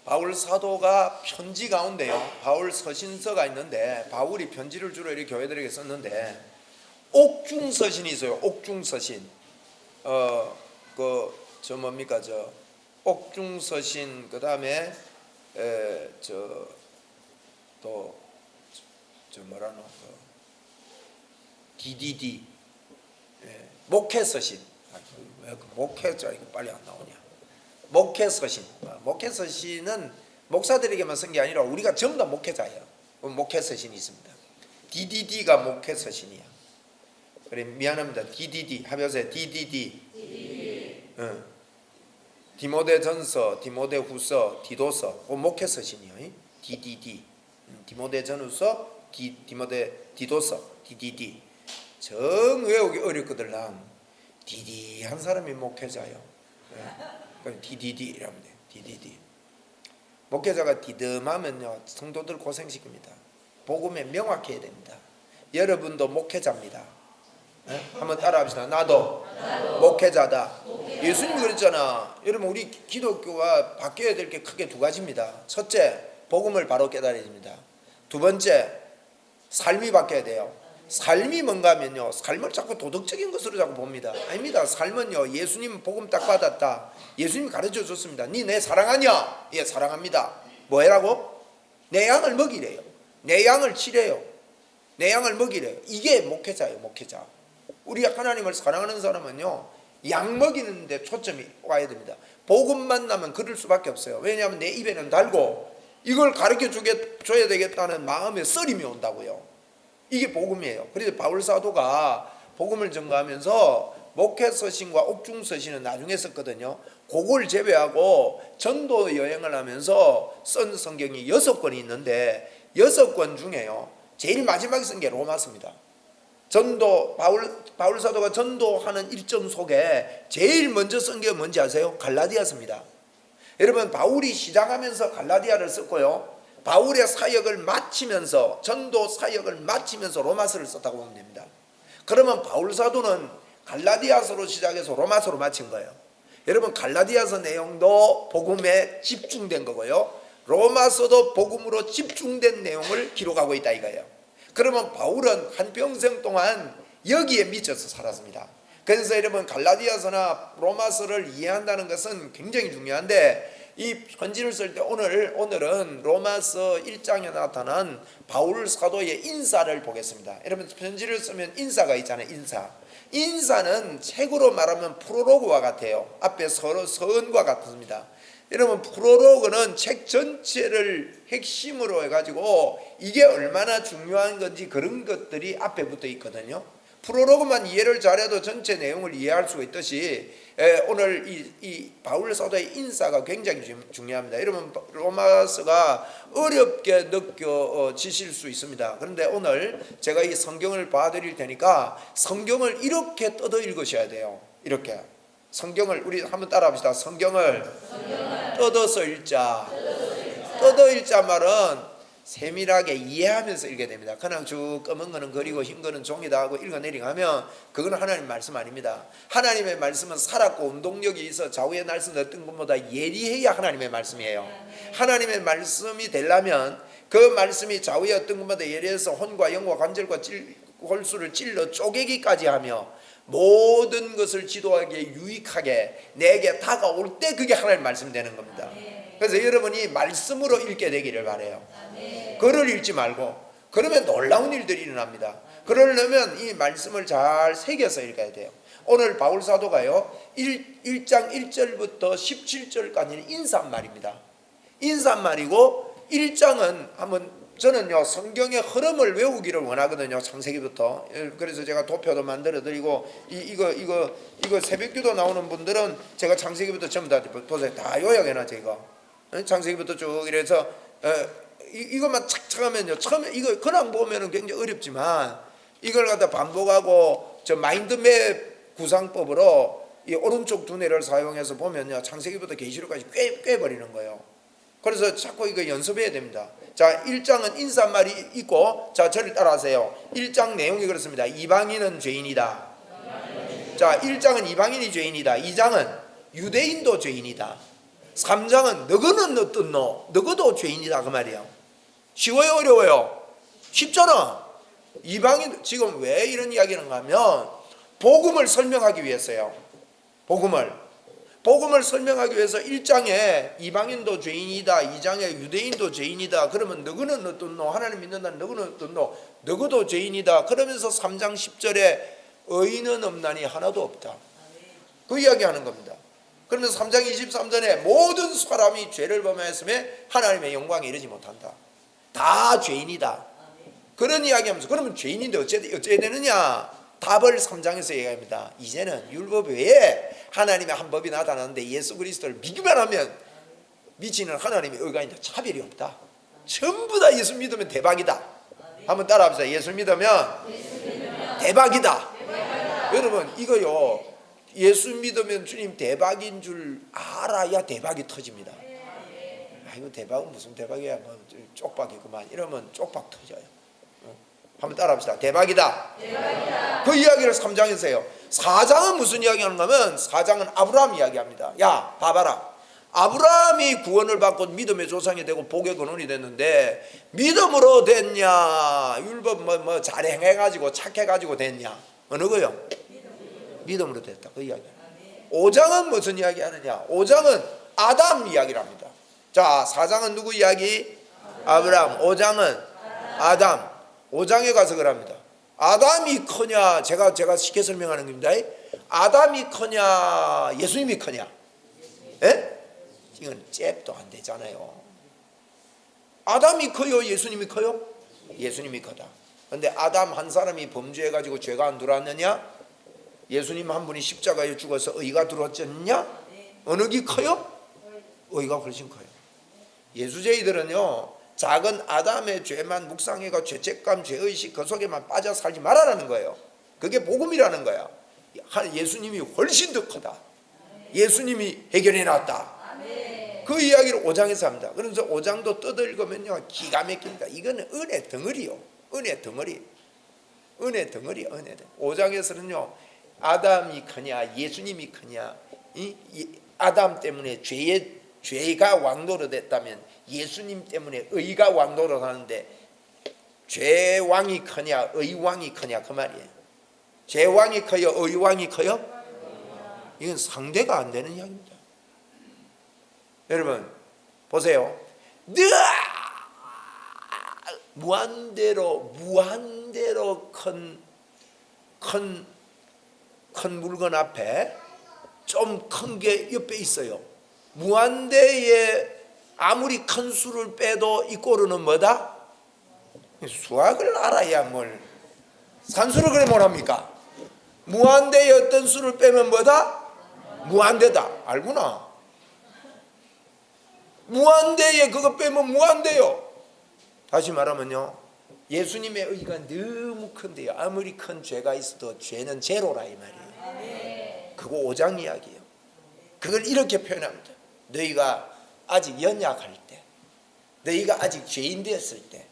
바울 사도가 편지 가운데요, 바울 서신서가 있는데 바울이 편지를 주로 이렇게 교회들에게 썼는데 옥중서신이 있어요. 옥중서신. 저 뭡니까, 저 옥중서신. 그 다음에 저 뭐라노, DDD, 목회서신. 왜 목회자 이거 빨리 안 나오냐? 목회서신. 목회서신은 목사들에게만 쓴 게 아니라 우리가 전부 다 목회자예요. 목회서신이 있습니다. DDD가 목회서신이야. 그래, 미안합니다. DDD 합여서 DDD. 디모데전서, 디모데후서, 디도서, 목회서신이요. DDD. 디모데전후서, 디도서, DDD. 정 외우기 어렵거든. DD 한 사람이 목회자요. DDD 이라면 돼. DDD. 목회자가 디듬하면요, 성도들 고생시킵니다. 복음에 명확해야 됩니다. 여러분도 목회자입니다. 한번 따라합시다. 나도 목회자다. 예수님이 그랬잖아. 여러분, 우리 기독교가 바뀌어야 될 게 크게 두 가지입니다. 첫째, 복음을 바로 깨달아야 됩니다. 두 번째, 삶이 바뀌어야 돼요. 삶이 뭔가 하면요, 삶을 자꾸 도덕적인 것으로 자꾸 봅니다. 아닙니다. 삶은요, 예수님 복음 딱 받았다, 예수님이 가르쳐 줬습니다. 니 내 사랑하냐? 예, 사랑합니다. 뭐 해라고? 내 양을 먹이래요. 내 양을 치래요. 내 양을 먹이래요. 이게 목회자예요. 목회자. 우리 하나님을 사랑하는 사람은요, 양 먹이는 데 초점이 와야 됩니다. 복음만 나면 그럴 수밖에 없어요. 왜냐하면 내 입에는 달고 이걸 가르쳐 줘야 되겠다는 마음에 썰임이 온다고요. 이게 복음이에요. 그래서 바울 사도가 복음을 전가하면서 목회서신과 옥중서신은 나중에 썼거든요. 그걸 제외하고 전도 여행을 하면서 쓴 성경이 6권이 있는데 6권 중에요, 제일 마지막에 쓴 게 로마서입니다. 전도, 바울 사도가 전도하는 일정 속에 제일 먼저 쓴 게 뭔지 아세요? 갈라디아서입니다. 여러분, 바울이 시작하면서 갈라디아를 썼고요, 바울의 사역을 마치면서, 전도 사역을 마치면서 로마서를 썼다고 보면 됩니다. 그러면 바울 사도는 갈라디아서로 시작해서 로마서로 마친 거예요. 여러분, 갈라디아서 내용도 복음에 집중된 거고요, 로마서도 복음으로 집중된 내용을 기록하고 있다 이거예요. 그러면 바울은 한평생 동안 여기에 미쳐서 살았습니다. 그래서 여러분, 갈라디아서나 로마서를 이해한다는 것은 굉장히 중요한데, 이 편지를 쓸 때 오늘은 로마서 1장에 나타난 바울 사도의 인사를 보겠습니다. 여러분, 편지를 쓰면 인사가 있잖아요. 인사는 책으로 말하면 프롤로그와 같아요. 앞에 서론과 같습니다. 여러분, 프롤로그는 책 전체를 핵심으로 해가지고 이게 얼마나 중요한 건지 그런 것들이 앞에 붙어 있거든요. 프롤로그만 이해를 잘해도 전체 내용을 이해할 수가 있듯이 오늘 이 바울 사도의 인사가 굉장히 중요합니다. 여러분, 로마서가 어렵게 느껴지실 수 있습니다. 그런데 오늘 제가 이 성경을 봐드릴 테니까 성경을 이렇게 뜯어 읽으셔야 돼요. 이렇게 성경을 우리 한번 따라합시다. 성경을 뜯어서 읽자. 뜯어 읽자 말은 세밀하게 이해하면서 읽게 됩니다. 그냥 쭉 검은 거는 그리고 흰 거는 종이다 하고 읽어내리고 하면 그건 하나님 말씀 아닙니다. 하나님의 말씀은 살았고 운동력이 있어 좌우의 날선 어떤 것보다 예리해야 하나님의 말씀이에요. 하나님의 말씀이 되려면 그 말씀이 좌우의 어떤 것보다 예리해서 혼과 영과 관절과 홀수를 찔러 쪼개기까지 하며 모든 것을 지도하기에 유익하게 내게 다가올 때 그게 하나님의 말씀이 되는 겁니다. 그래서 여러분이 말씀으로 읽게 되기를 바라요. 글을 읽지 말고. 그러면 놀라운 일들이 일어납니다. 그러려면 이 말씀을 잘 새겨서 읽어야 돼요. 오늘 바울 사도가요, 1장 1절부터 17절까지는 인사말입니다. 인사말이고 1장은 한번, 저는요 성경의 흐름을 외우기를 원하거든요. 창세기부터. 그래서 제가 도표도 만들어 드리고 이거 새벽기도 나오는 분들은 제가 창세기부터 전부 다 도저히 다 요약해놨죠. 이거 창세기부터 쭉 이래서 이것만 착착 하면요, 처음에 이거 그냥 보면은 굉장히 어렵지만 이걸 갖다 반복하고 저 마인드맵 구상법으로 이 오른쪽 두뇌를 사용해서 보면요, 창세기부터 계시록까지 꿰버리는 거예요. 그래서 자꾸 이거 연습해야 됩니다. 자, 1장은 인사말이 있고, 자, 저를 따라하세요. 1장 내용이 그렇습니다. 이방인은 죄인이다. 자, 1장은 이방인이 죄인이다. 2장은 유대인도 죄인이다. 3장은 너거는 어떻노? 너거도 죄인이다 그 말이야. 쉬워요 어려워요? 쉽잖아. 이방인 지금 왜 이런 이야기를 하면 복음을 설명하기 위해서요. 복음을 설명하기 위해서 1장에 이방인도 죄인이다, 2장에 유대인도 죄인이다. 그러면 너거는 어떻노? 하나님 믿는다. 너거는 어떻노? 너거도 죄인이다. 그러면서 3장 10절에 의인은 없나니 하나도 없다. 그 이야기하는 겁니다. 그러면서 3장 23절에 모든 사람이 죄를 범하였음에 하나님의 영광에 이르지 못한다. 다 죄인이다. 그런 이야기하면서 그러면 죄인인데 어째야 되느냐? 답을 3장에서 얘기합니다. 이제는 율법 외에 하나님의 한 법이 나타나는데 예수 그리스도를 믿기만 하면 미치는 하나님의 의가 있다. 차별이 없다. 전부 다 예수 믿으면 대박이다. 한번 따라합시다. 예수 믿으면 대박이다. 여러분 이거요, 예수 믿으면 주님 대박인 줄 알아야 대박이 터집니다. 이거 대박은 무슨 대박이야, 뭐 쪽박이구만 이러면 쪽박 터져요. 한번 따라합시다. 대박이다. 그 이야기를 3장에서 해요. 4장은 무슨 이야기 하는가 하면 4장은 아브라함 이야기합니다. 야 봐봐라, 아브라함이 구원을 받고 믿음의 조상이 되고 복의 근원이 됐는데 믿음으로 됐냐, 율법 뭐 잘 행해가지고 착해가지고 됐냐? 어느 거요? 믿음으로 됐다. 그 이야기야. 5장은 무슨 이야기 하느냐? 5장은 아담 이야기를 합니다. 자, 4장은 누구 이야기? 아브라함. 5장은 아담. 5장에 가서 그럽니다. 아담이 커냐? 제가 쉽게 설명하는 겁니다. 아담이 커냐? 예수님이 커냐? 예? 이건 잽도 안 되잖아요. 아담이 커요? 예수님이 커요? 예수님이 커다. 근데 아담 한 사람이 범죄해가지고 죄가 안 들어왔느냐? 예수님 한 분이 십자가에 죽어서 의가 들어왔느냐? 어느 게 커요? 의가 훨씬 커요. 예수제이들은요, 작은 아담의 죄만 묵상해가 죄책감, 죄의식 그 속에만 빠져 살지 말아라는 거예요. 그게 복음이라는 거야. 예수님이 훨씬 더 크다. 예수님이 해결해 놨다. 그 이야기를 5장에서 합니다. 그래서 5장도 뜯어읽으면요 기가 막힙니다. 이거는 은혜 덩어리요. 은혜 덩어리. 5장에서는요 아담이 크냐 예수님이 크냐, 아담 때문에 죄가 왕노로 됐다면 예수님 때문에 의가 왕노로 하는데 죄왕이 크냐 의왕이 크냐 그 말이에요. 죄왕이 커요 의왕이 커요? 이건 상대가 안 되는 이야기입니다. 여러분 보세요. 무한대로 큰 물건 앞에 좀 큰 게 옆에 있어요. 무한대에 아무리 큰 수를 빼도 이 꼴은 뭐다? 수학을 알아야 뭘 산수를 그래 뭐랍니까? 무한대에 어떤 수를 빼면 뭐다? 무한대다. 알구나. 무한대에 그거 빼면 무한대요. 다시 말하면요 예수님의 의가 너무 큰데요 아무리 큰 죄가 있어도 죄는 제로라 이 말이에요. 그거 5장 이야기예요. 그걸 이렇게 표현합니다. 너희가 아직 연약할 때, 너희가 아직 죄인 되었을 때,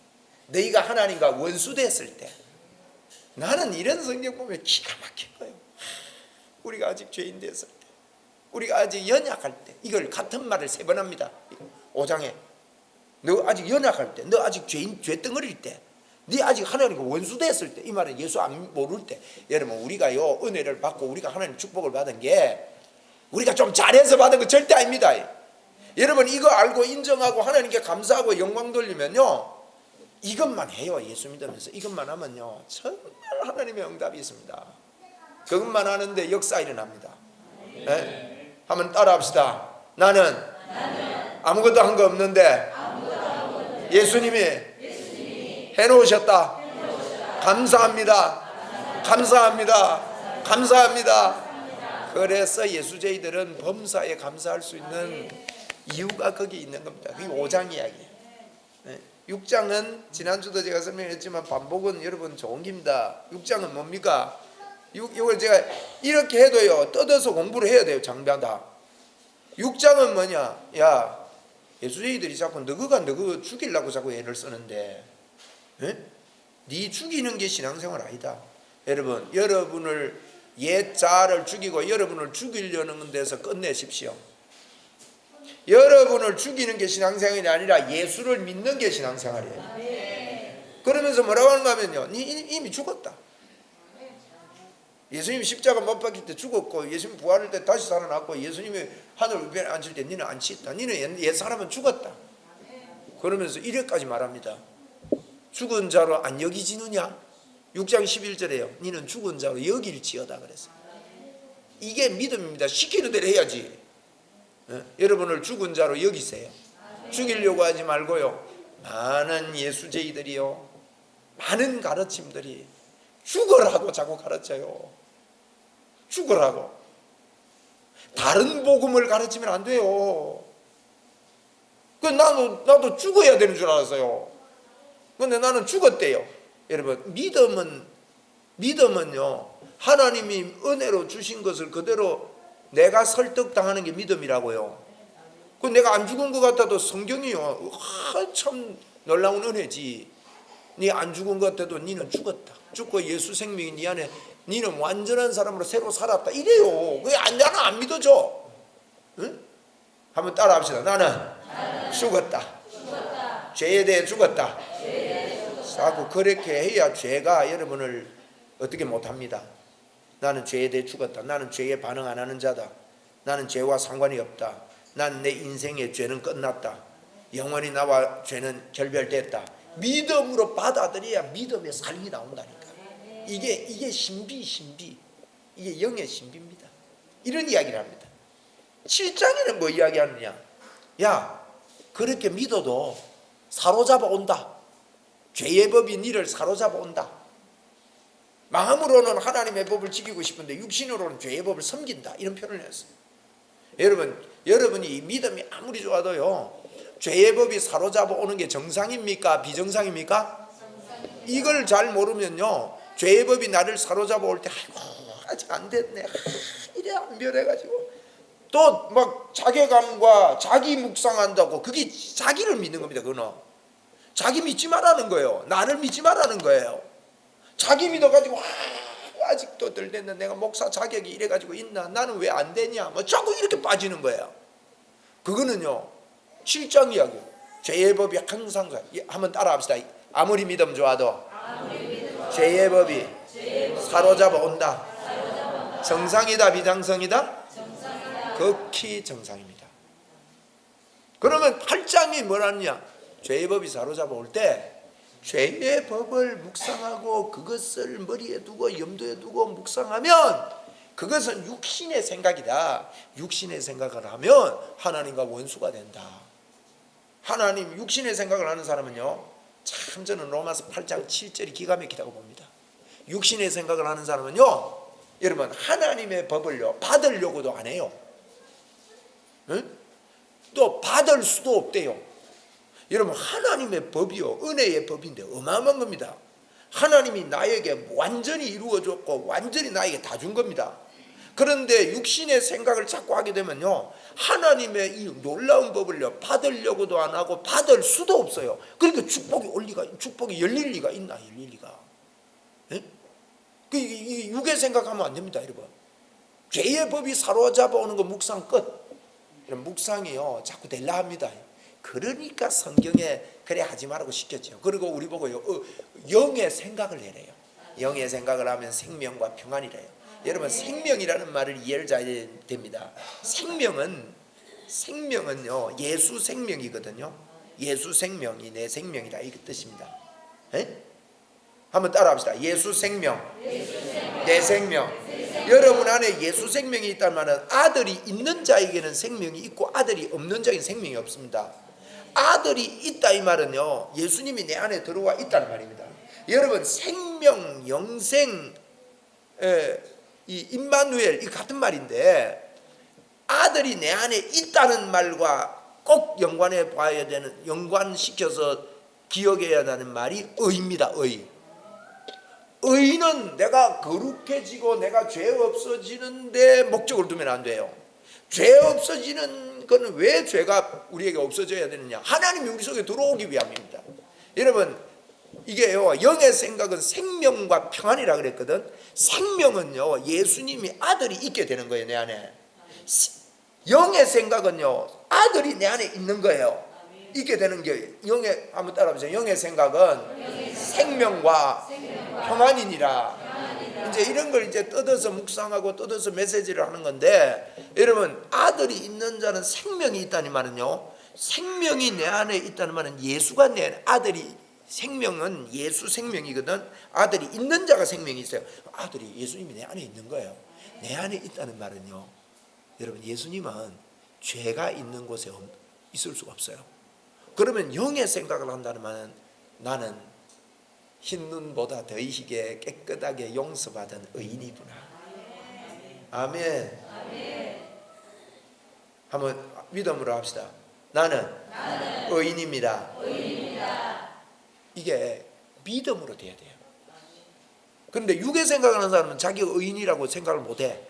너희가 하나님과 원수 되었을 때, 나는 이런 성경 보면 기가 막힌 거예요. 우리가 아직 죄인 되었을 때, 우리가 아직 연약할 때, 이걸 같은 말을 3번 합니다. 5장에 너 아직 연약할 때, 너 아직 죄덩어리일 때, 네 아직 하나님과 원수 됐을 때, 이 말은 예수 안 모를 때. 여러분 우리가요 은혜를 받고 우리가 하나님 축복을 받은 게 우리가 좀 잘해서 받은 거 절대 아닙니다. 여러분 이거 알고 인정하고 하나님께 감사하고 영광 돌리면요 이것만 해요. 예수 믿으면서 이것만 하면요 정말 하나님의 응답이 있습니다. 그것만 하는데 역사 일어납니다. 네? 한번 따라합시다. 나는 아무것도 한 거 없는데 예수님이 해놓으셨다. 감사합니다. 그래서 예수제이들은 범사에 감사할 수 있는 이유가 거기 있는 겁니다. 그게 5장 이야기예요. 6장은 지난주도 제가 설명했지만 반복은 여러분 좋은 겁니다. 6장은 뭡니까? 이걸 제가 이렇게 해도요 뜯어서 공부를 해야 돼요. 장비하다. 6장은 뭐냐? 야 예수제이들이 자꾸 너가 죽이려고 자꾸 애를 쓰는데 네 죽이는 게 신앙생활 아니다. 여러분 여러분을 옛 자아를 죽이고 여러분을 죽이려는 데서 끝내십시오. 여러분을 죽이는 게 신앙생활이 아니라 예수를 믿는 게 신앙생활이에요. 그러면서 뭐라고 하는가 하면요, 이미 죽었다. 예수님이 십자가 못 박힐 때 죽었고, 예수님 부활할 때 다시 살아났고, 예수님이 하늘 우편에 앉을 때 니는 안 치있다. 니는 옛 사람은 죽었다. 그러면서 이래까지 말합니다. 죽은 자로 안 여기지느냐? 6장 11절에요. 니는 죽은 자로 여길지어다 그랬어요. 이게 믿음입니다. 시키는 대로 해야지. 여러분을 죽은 자로 여기세요. 죽이려고 하지 말고요. 많은 예수제이들이요, 많은 가르침들이 죽으라고 자꾸 가르쳐요. 죽으라고. 다른 복음을 가르치면 안 돼요. 나도 죽어야 되는 줄 알았어요. 근데 나는 죽었대요. 여러분, 믿음은요, 하나님이 은혜로 주신 것을 그대로 내가 설득당하는 게 믿음이라고요. 내가 안 죽은 것 같아도 성경이요, 참 놀라운 은혜지. 네 안 죽은 것 같아도 니는 죽었다. 죽고 예수 생명이 네 안에, 니는 완전한 사람으로 새로 살았다. 이래요. 그게 나는 안 믿어져. 응? 한번 따라 합시다. 나는 죽었다. 죄에 대해 죽었다. 자꾸 그렇게 해야 죄가 여러분을 어떻게 못합니다. 나는 죄에 대해 죽었다. 나는 죄에 반응 안 하는 자다. 나는 죄와 상관이 없다. 난 내 인생의 죄는 끝났다. 영원히 나와 죄는 결별됐다. 믿음으로 받아들여야 믿음의 삶이 나온다니까. 이게 신비. 이게 영의 신비입니다. 이런 이야기를 합니다. 7장에는 뭐 이야기하느냐? 야, 그렇게 믿어도 사로잡아 온다. 죄의 법이 니를 사로잡아 온다. 마음으로는 하나님의 법을 지키고 싶은데 육신으로는 죄의 법을 섬긴다. 이런 표현을 했어요. 여러분이 믿음이 아무리 좋아도요, 죄의 법이 사로잡아 오는 게 정상입니까? 비정상입니까? 이걸 잘 모르면요, 죄의 법이 나를 사로잡아 올 때, 아이고 아직 안 됐네, 이래 안 변해가지고 또 막 자괴감과 자기 묵상한다고, 그게 자기를 믿는 겁니다. 그거는 자기 믿지 말라는 거예요. 나를 믿지 말라는 거예요. 자기 믿어가지고 아직도 덜 됐나, 내가 목사 자격이 이래가지고 있나, 나는 왜 안 되냐, 뭐 자꾸 이렇게 빠지는 거예요. 그거는요 7장 이야기. 죄의 법이 항상, 한번 따라 합시다. 아무리 믿음 좋아도 죄의 법이 사로잡아 온다. 정상이다 비정상이다? 극히 정상입니다. 그러면 8장이 뭐라느냐? 죄의 법이 사로잡아 올 때 죄의 법을 묵상하고 그것을 머리에 두고 염두에 두고 묵상하면 그것은 육신의 생각이다. 육신의 생각을 하면 하나님과 원수가 된다. 하나님 육신의 생각을 하는 사람은요, 참 저는 로마서 8장 7절이 기가 막히다고 봅니다. 육신의 생각을 하는 사람은요, 여러분 하나님의 법을요 받으려고도 안 해요. 응? 또 받을 수도 없대요. 여러분 하나님의 법이요 은혜의 법인데 어마어마한 겁니다. 하나님이 나에게 완전히 이루어줬고 완전히 나에게 다 준 겁니다. 그런데 육신의 생각을 자꾸 하게 되면요, 하나님의 이 놀라운 법을요 받으려고도 안 하고 받을 수도 없어요. 그러니까 축복이 열릴 리가 있나? 열릴 리가. 예? 이 육의 생각하면 안 됩니다, 여러분. 죄의 법이 사로잡아 오는 거 묵상 끝. 이런 묵상이요 자꾸 될라 합니다. 그러니까 성경에 그래 하지 말라고 시켰죠. 그리고 우리 보고요, 영의 생각을 해래요. 영의 생각을 하면 생명과 평안이래요. 여러분 생명이라는 말을 이해를 잘 해야 됩니다. 생명은요 예수 생명이거든요. 예수 생명이 내 생명이다, 이 뜻입니다. 에? 한번 따라합시다. 예수 생명, 내 생명. 여러분 안에 예수 생명이 있다는 말은 아들이 있는 자에게는 생명이 있고 아들이 없는 자에게는 생명이 없습니다. 아들이 있다 이 말은요 예수님이 내 안에 들어와 있다는 말입니다. 여러분 생명, 영생, 이 임마누엘, 이 같은 말인데 아들이 내 안에 있다는 말과 꼭 연관해 봐야 되는, 연관시켜서 기억해야 하는 말이 의입니다. 의는 내가 거룩해지고 내가 죄 없어지는데 목적을 두면 안 돼요. 죄 없어지는 거는 왜 죄가 우리에게 없어져야 되느냐? 하나님이 우리 속에 들어오기 위함입니다. 여러분 이게요 영의 생각은 생명과 평안이라 그랬거든. 생명은요 예수님이 아들이 있게 되는 거예요. 내 안에 영의 생각은요, 아들이 내 안에 있는 거예요. 있게 되는 게 영의, 한번 따라해보세요. 영의 생각은 생명과 평안이니라. 이제 이런 걸 이제 뜯어서 묵상하고 뜯어서 메시지를 하는 건데, 여러분, 아들이 있는 자는 생명이 있다는 말은요, 생명이 내 안에 있다는 말은 예수가 내 안에, 아들이, 생명은 예수 생명이거든. 아들이 있는 자가 생명이 있어요. 아들이, 예수님이 내 안에 있는 거예요. 내 안에 있다는 말은요, 여러분, 예수님은 죄가 있는 곳에 있을 수가 없어요. 그러면 영의 생각을 한다는 말은 나는 흰눈보다 더 희게 깨끗하게 용서받은 의인이구나. 아멘. 한번 믿음으로 합시다. 나는 의인입니다. 이게 믿음으로 돼야 돼요. 그런데 육의 생각하는 사람은 자기가 의인이라고 생각을 못해.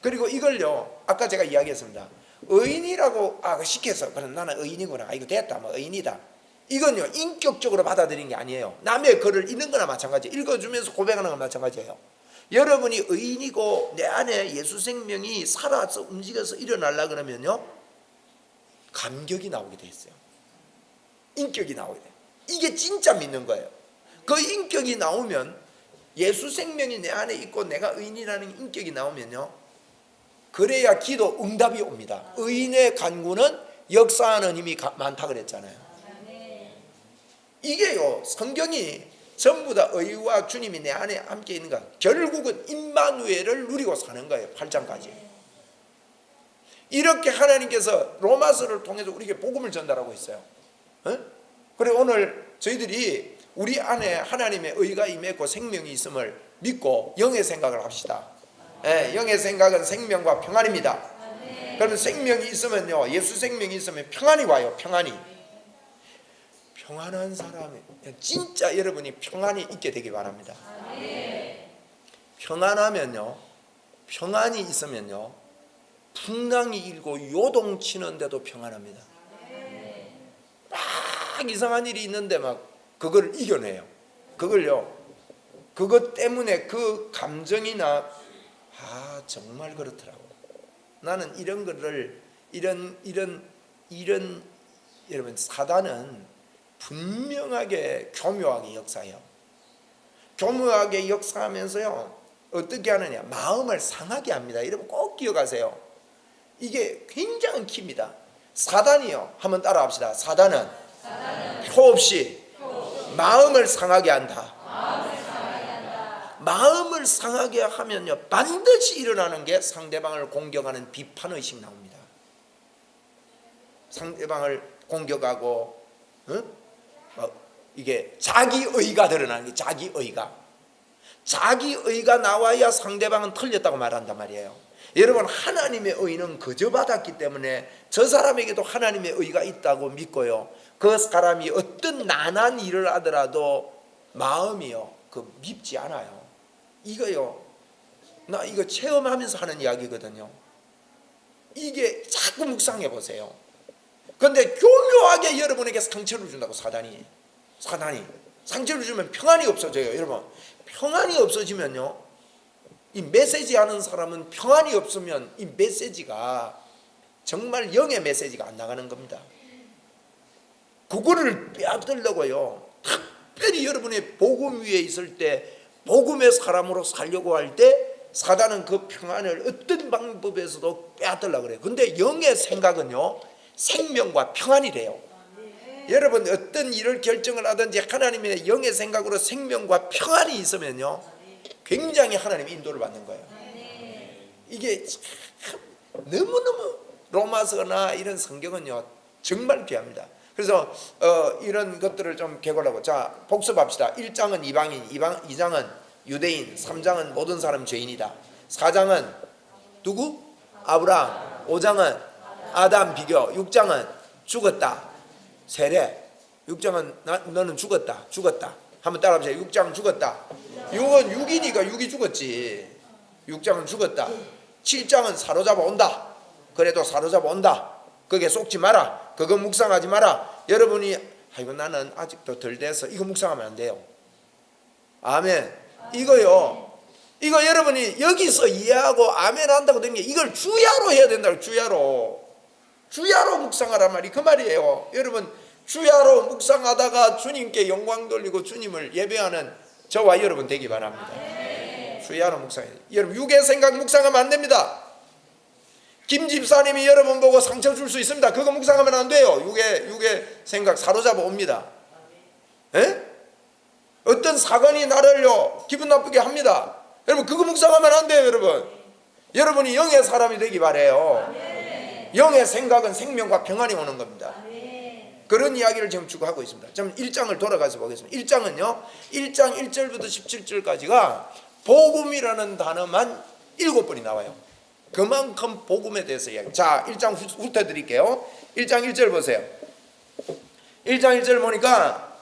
그리고 이걸요, 아까 제가 이야기했습니다. 의인이라고 시켜서 그럼 나는 의인이구나, 이거 됐다, 뭐 의인이다, 이건요 인격적으로 받아들이는 게 아니에요. 남의 글을 읽는 거나 마찬가지예요. 읽어주면서 고백하는 거나 마찬가지예요. 여러분이 의인이고 내 안에 예수 생명이 살아서 움직여서 일어나려 그러면요, 감격이 나오게 돼 있어요. 인격이 나오게 돼요. 이게 진짜 믿는 거예요. 그 인격이 나오면, 예수 생명이 내 안에 있고 내가 의인이라는 인격이 나오면요, 그래야 기도 응답이 옵니다. 의인의 간구는 역사하는 힘이 많다 그랬잖아요. 이게요, 성경이 전부 다 의와 주님이 내 안에 함께 있는 거야. 결국은 임마누엘을 누리고 사는 거예요. 8장까지. 이렇게 하나님께서 로마서를 통해서 우리에게 복음을 전달하고 있어요. 그래, 오늘 저희들이 우리 안에 하나님의 의가 임했고 생명이 있음을 믿고 영의 생각을 합시다. 영의 생각은 생명과 평안입니다. 그러면 생명이 있으면요, 예수 생명이 있으면 평안이 와요. 평안한 사람이, 진짜 여러분이 평안이 있게 되기 바랍니다. 평안하면요, 평안이 있으면요, 풍랑이 일고 요동치는데도 평안합니다. 막 이상한 일이 있는데 막 그걸 이겨내요. 그것 때문에 그 감정이나 정말 그렇더라고. 나는 이런 거를 이런 여러분, 사단은 분명하게 교묘하게 역사해요. 교묘하게 역사하면서요, 어떻게 하느냐, 마음을 상하게 합니다. 여러분 꼭 기억하세요. 이게 굉장한 키입니다. 사단이요, 한번 따라합시다. 사단은 표 없이 마음을 상하게 한다. 마음을 상하게 하면요, 반드시 일어나는 게 상대방을 공격하는 비판의식 나옵니다. 상대방을 공격하고, 이게 자기의가 드러나는 게, 자기의가 나와야 상대방은 틀렸다고 말한단 말이에요. 여러분, 하나님의 의는 그저 받았기 때문에 저 사람에게도 하나님의 의가 있다고 믿고요, 그 사람이 어떤 난한 일을 하더라도 마음이요, 밉지 않아요. 이거요, 나 이거 체험하면서 하는 이야기거든요. 이게 자꾸 묵상해 보세요. 그런데 교묘하게 여러분에게 상처를 준다고. 사단이 상처를 주면 평안이 없어져요. 여러분, 평안이 없어지면요, 이 메시지 하는 사람은 평안이 없으면 이 메시지가 정말 영의 메시지가 안 나가는 겁니다. 그거를 빼앗으려고요, 특별히 여러분의 복음 위에 있을 때, 복음의 사람으로 살려고 할 때 사단은 그 평안을 어떤 방법에서도 빼앗으려고 그래요. 근데 영의 생각은요, 생명과 평안이래요. 여러분, 어떤 일을 결정을 하든지 하나님의 영의 생각으로 생명과 평안이 있으면요, 굉장히 하나님의 인도를 받는 거예요. 이게 참 너무너무 로마서나 이런 성경은요, 정말 귀합니다. 그래서 이런 것들을 좀 개발하고, 자, 복습합시다. 1장은 이방인, 2장은 유대인, 3장은 모든 사람 죄인이다. 4장은 누구? 아브라함. 5장은 아담 비교. 6장은 죽었다. 세례. 6장은 너는 죽었다. 한번 따라합시다. 6장 죽었다. 6은 6이니까 6이 죽었지. 6장은 죽었다. 7장은 사로잡아 온다. 그래도 사로잡아 온다. 거기에 속지 마라. 그거 묵상하지 마라. 여러분이 아이고 나는 아직도 덜 돼서 이거 묵상하면 안 돼요. 아멘. 이거요, 이거 여러분이 여기서 이해하고 아멘 한다고 되는 게 이걸 주야로 해야 된다고. 주야로 묵상하란 말이 그 말이에요. 여러분 주야로 묵상하다가 주님께 영광 돌리고 주님을 예배하는 저와 여러분 되기 바랍니다. 주야로 묵상해요. 여러분 육의 생각 묵상하면 안 됩니다. 김 집사님이 여러분 보고 상처 줄 수 있습니다. 그거 묵상하면 안 돼요. 육의 생각 사로잡아 옵니다. 에? 어떤 사건이 나를요 기분 나쁘게 합니다. 여러분 그거 묵상하면 안 돼요. 여러분이 영의 사람이 되기 바래요. 영의 생각은 생명과 평안이 오는 겁니다. 그런 이야기를 지금 쭉 하고 있습니다. 좀 1장을 돌아가서 보겠습니다. 1장은요 1장 1절부터 17절까지가 복음이라는 단어만 7번이 나와요. 그만큼 복음에 대해서 이야기. 자 1장 훑어드릴게요. 1장 1절 보세요. 1장 1절 보니까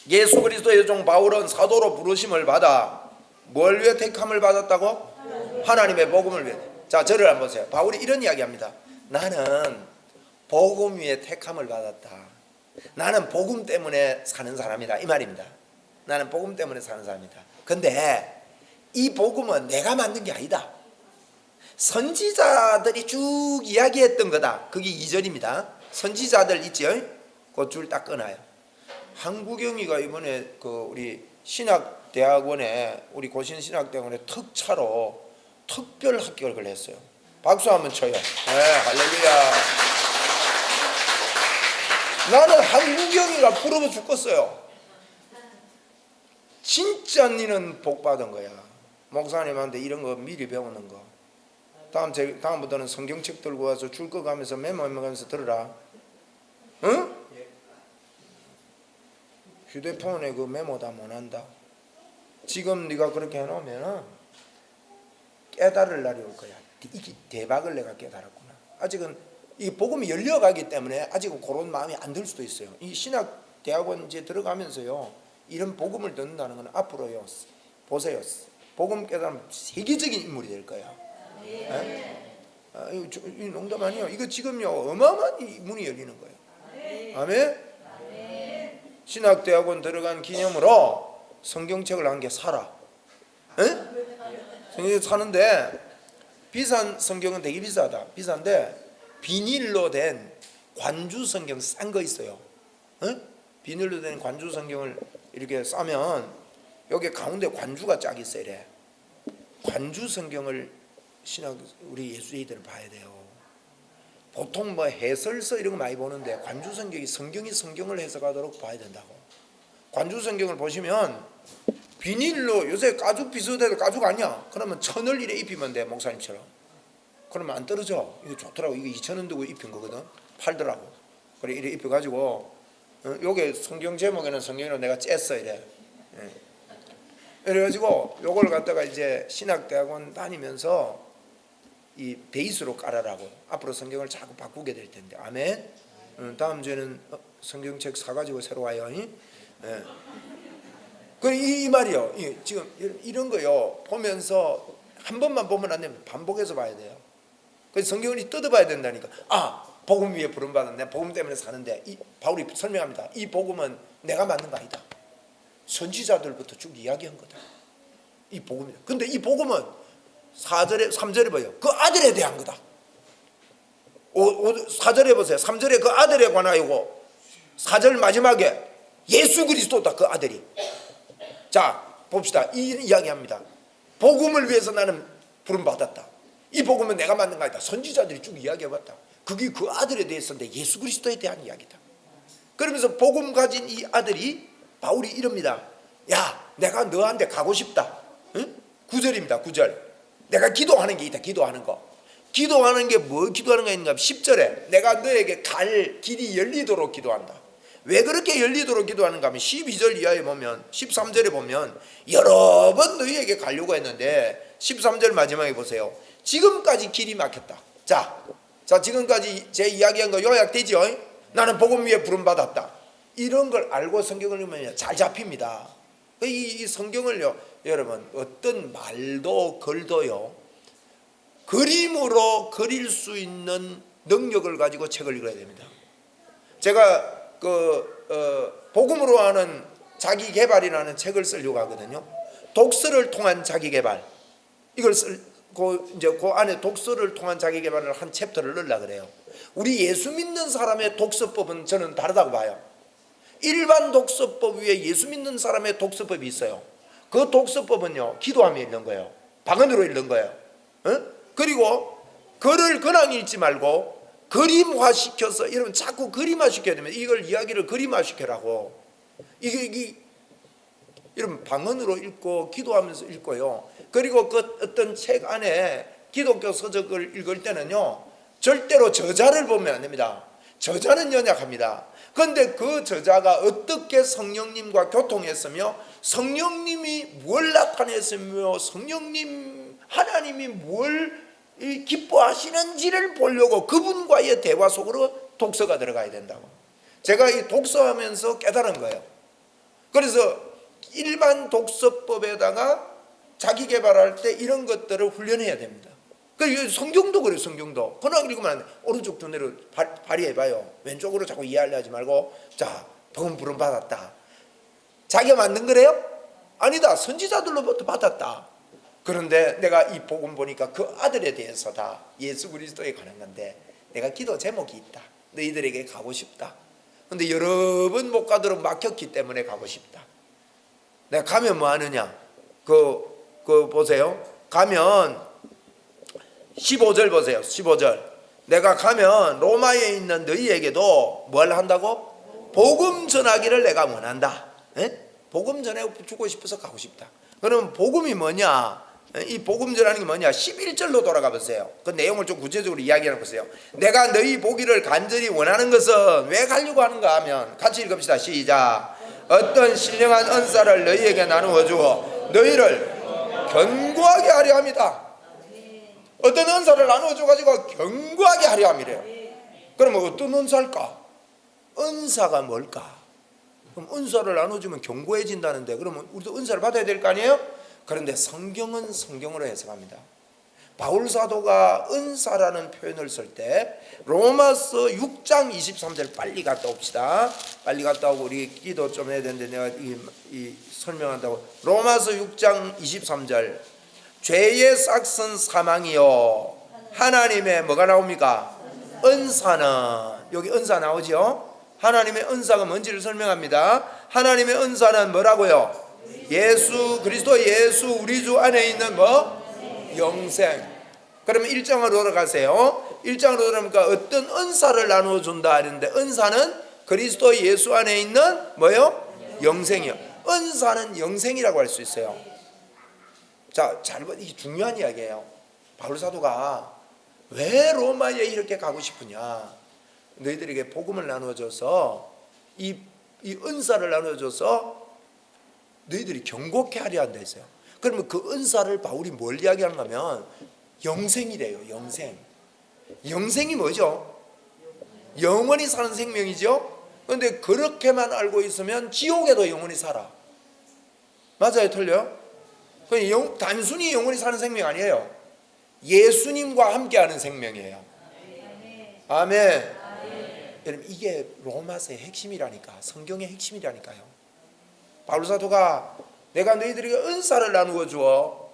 예수 그리스도의 종 바울은 사도로 부르심을 받아 뭘 위해 택함을 받았다고? 하나님의 복음을 위해. 자 저를 한번 보세요. 바울이 이런 이야기합니다. 나는 복음 위에 택함을 받았다. 나는 복음 때문에 사는 사람이다 이 말입니다. 나는 복음 때문에 사는 사람이다. 근데 이 복음은 내가 만든 게 아니다. 선지자들이 쭉 이야기했던 거다. 그게 2절입니다. 선지자들 있죠? 그 줄 딱 끊어요. 한국영이가 이번에 그 우리 신학대학원에 우리 고신신학대학원에 특차로 특별 합격을 했어요. 박수 한번 쳐요. 네, 할렐루야. 나는 한국영이가 부러워 죽겠어요. 진짜 니는 복 받은 거야. 목사님한테 이런 거 미리 배우는 거. 다음부터는 성경책 들고 와서 줄 거 가면서 메모하면서 들으라. 응? 휴대폰에 그 메모 다 못한다. 지금 네가 그렇게 해놓으면 깨달을 날이 올 거야. 이게 대박을 내가 깨달았구나. 아직은 이 복음이 열려가기 때문에 아직은 그런 마음이 안 들 수도 있어요. 이 신학대학원 이제 들어가면서요 이런 복음을 듣는다는 건 앞으로요 보세요. 복음 깨달으면 세계적인 인물이 될 거야. 이 농담 아니에요. 이거 지금요 어마어마한 문이 열리는 거예요. 아멘. 신학대학원 들어간 기념으로 성경책을 한 개 사라. 성경책 사는데 비싼 성경은 되게 비싸다. 비싼데 비닐로 된 관주 성경 싼 거 있어요. 비닐로 된 관주 성경을 이렇게 싸면 여기 가운데 관주가 쫙 있어요. 이래. 관주 성경을 우리 예수이들은 봐야 돼요. 보통 뭐 해설서 이런 거 많이 보는데 관주 성경이 성경을 해석하도록 봐야 된다고. 관주 성경을 보시면 비닐로 요새 가죽 비슷해도 가죽 아니야. 그러면 1,000을 이래 입히면 돼 목사님처럼. 그러면 안 떨어져. 이거 좋더라고. 이거 2,000원 두고 입힌 거거든. 팔더라고. 그래 이래 입혀가지고 요게 성경 제목에는 성경으로 내가 쬐어 이래. 그래가지고 요걸 갖다가 이제 신학대학원 다니면서 이 베이스로 깔아라고. 앞으로 성경을 자꾸 바꾸게 될 텐데. 아멘. 다음 주에는 성경책 사가지고 새로 와요. 이 말이요. 지금 이런 거요 보면서 한 번만 보면 안 되면 반복해서 봐야 돼요. 그래서 성경을 뜯어봐야 된다니까. 복음 위에 부름받은 내 복음 때문에 사는데 바울이 설명합니다. 이 복음은 내가 만든 거 아니다. 선지자들부터 쭉 이야기한 거다. 이 복음이다. 근데 이 복음은 3절에 봐요. 그 아들에 대한 거다. 4절에 보세요. 3절에 그 아들에 관하여고 4절 마지막에 예수 그리스도다. 그 아들이. 자 봅시다. 이 이야기합니다. 복음을 위해서 나는 부름받았다. 이 복음은 내가 만든 거 아니다. 선지자들이 쭉 이야기해봤다. 그게 그 아들에 대해서인데 예수 그리스도에 대한 이야기다. 그러면서 복음 가진 이 아들이 바울이 이럽니다. 야 내가 너한테 가고 싶다. 9절입니다. 9절. 내가 기도하는 게 있다. 기도하는 거. 기도하는 게 뭐 기도하는 거 있는가? 10절에 내가 너에게 갈 길이 열리도록 기도한다. 왜 그렇게 열리도록 기도하는가 하면 12절 이하에 보면 13절에 보면 여러 번 너희에게 가려고 했는데 13절 마지막에 보세요. 지금까지 길이 막혔다. 자 지금까지 제 이야기한 거 요약되죠? 나는 복음 위에 부름받았다. 이런 걸 알고 성경을 읽으면 잘 잡힙니다. 이 성경을요 여러분 어떤 말도 글도요 그림으로 그릴 수 있는 능력을 가지고 책을 읽어야 됩니다. 제가 복음으로 하는 자기 개발이라는 책을 쓰려고 하거든요. 독서를 통한 자기개발, 이걸 이제 그 안에 독서를 통한 자기개발을 한 챕터를 넣으려고 그래요. 우리 예수 믿는 사람의 독서법은 저는 다르다고 봐요. 일반 독서법 위에 예수 믿는 사람의 독서법이 있어요. 그 독서법은요, 기도하며 읽는 거예요. 방언으로 읽는 거예요. 그리고 글을 그냥 읽지 말고 그림화시켜서, 여러분 자꾸 그림화시켜야 됩니다. 이걸 이야기를 그림화시켜라고. 이게 여러분 방언으로 읽고 기도하면서 읽고요. 그리고 그 어떤 책 안에 기독교 서적을 읽을 때는요, 절대로 저자를 보면 안 됩니다. 저자는 연약합니다. 그런데 그 저자가 어떻게 성령님과 교통했으며 성령님이 뭘 나타냈으며 성령님 하나님이 뭘 기뻐하시는지를 보려고 그분과의 대화 속으로 독서가 들어가야 된다고. 제가 이 독서하면서 깨달은 거예요. 그래서 일반 독서법에다가 자기 개발할 때 이런 것들을 훈련해야 됩니다. 그 성경도 그래요. 성경도 그냥 읽으면 안 돼. 오른쪽 두뇌를 발휘해봐요. 왼쪽으로 자꾸 이해하려 하지 말고, 자, 복음 부름 받았다. 자기가 만든 거래요? 아니다. 선지자들로부터 받았다. 그런데 내가 이 복음 보니까 그 아들에 대해서 다 예수 그리스도에 관한 건데 내가 기도 제목이 있다. 너희들에게 가고 싶다. 근데 여러 번 못 가도록 막혔기 때문에 가고 싶다. 내가 가면 뭐 하느냐? 그 보세요. 가면 15절 보세요. 15절. 내가 가면 로마에 있는 너희에게도 뭘 한다고? 복음 전하기를 내가 원한다. 에? 복음 전해주고 싶어서 가고 싶다. 그러면 복음이 뭐냐? 이 복음 전하는 게 뭐냐? 11절로 돌아가 보세요. 그 내용을 좀 구체적으로 이야기해 보세요. 내가 너희 보기를 간절히 원하는 것은 왜 가려고 하는가 하면, 같이 읽읍시다. 시작. 어떤 신령한 은사를 너희에게 나누어 주어 너희를 견고하게 하려 합니다. 어떤 은사를 나누어줘가지고 견고하게 하려 함이래요. 그러면 어떤 은사일까? 은사가 뭘까? 그럼 은사를 나눠주면 견고해진다는데, 그러면 우리도 은사를 받아야 될 거 아니에요? 그런데 성경은 성경으로 해석합니다. 바울 사도가 은사라는 표현을 쓸 때 로마서 6장 23절 빨리 갔다 옵시다. 빨리 갔다 오고 우리 기도 좀 해야 되는데 내가 이 설명한다고. 로마서 6장 23절. 죄의 싹은 사망이요 하나님의 뭐가 나옵니까? 은사는. 여기 은사 나오죠? 하나님의 은사가 뭔지를 설명합니다. 하나님의 은사는 뭐라고요? 예수 그리스도 예수 우리 주 안에 있는 뭐? 영생. 그러면 1장으로 돌아가세요. 1장으로 돌아가니까 어떤 은사를 나누어 준다 하는데, 은사는 그리스도 예수 안에 있는 뭐요? 영생이요. 은사는 영생이라고 할 수 있어요. 자, 이게 중요한 이야기예요. 바울 사도가 왜 로마에 이렇게 가고 싶으냐? 너희들에게 복음을 나누어줘서 이 은사를 나누어줘서 너희들이 경고케 하려 한다 했어요. 그러면 그 은사를 바울이 뭘 이야기하는가 하면 영생이래요. 영생. 영생이 뭐죠? 영원히 사는 생명이죠. 그런데 그렇게만 알고 있으면 지옥에도 영원히 살아. 맞아요? 틀려요? 단순히 영원히 사는 생명 아니에요. 예수님과 함께하는 생명이에요. 아멘. 여러분, 이게 로마서의 핵심이라니까. 성경의 핵심이라니까요. 바울 사도가 내가 너희들에게 은사를 나누어 주어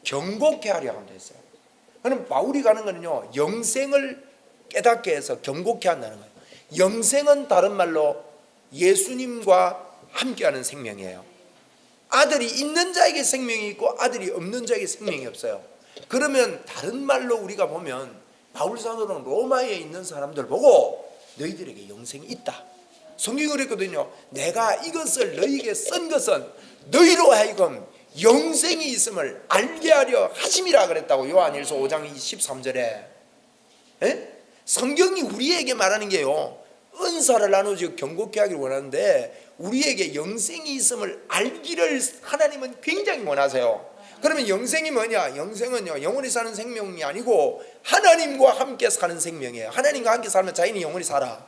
경고케 하려 한다 했어요. 그럼 바울이 가는 거는요, 영생을 깨닫게 해서 경고케 한다는 거예요. 영생은 다른 말로 예수님과 함께하는 생명이에요. 아들이 있는 자에게 생명이 있고 아들이 없는 자에게 생명이 없어요. 그러면 다른 말로 우리가 보면 바울 사도는 로마에 있는 사람들 보고 너희들에게 영생이 있다. 성경이 그랬거든요. 내가 이것을 너희에게 쓴 것은 너희로 하여금 영생이 있음을 알게 하려 하심이라 그랬다고. 요한일서 5장 13절에. 성경이 우리에게 말하는 게요, 은사를 나누어 경고케 하기를 원하는데 우리에게 영생이 있음을 알기를 하나님은 굉장히 원하세요. 그러면 영생이 뭐냐? 영생은요, 영원히 사는 생명이 아니고 하나님과 함께 사는 생명이에요. 하나님과 함께 살면 자인이 영원히 살아.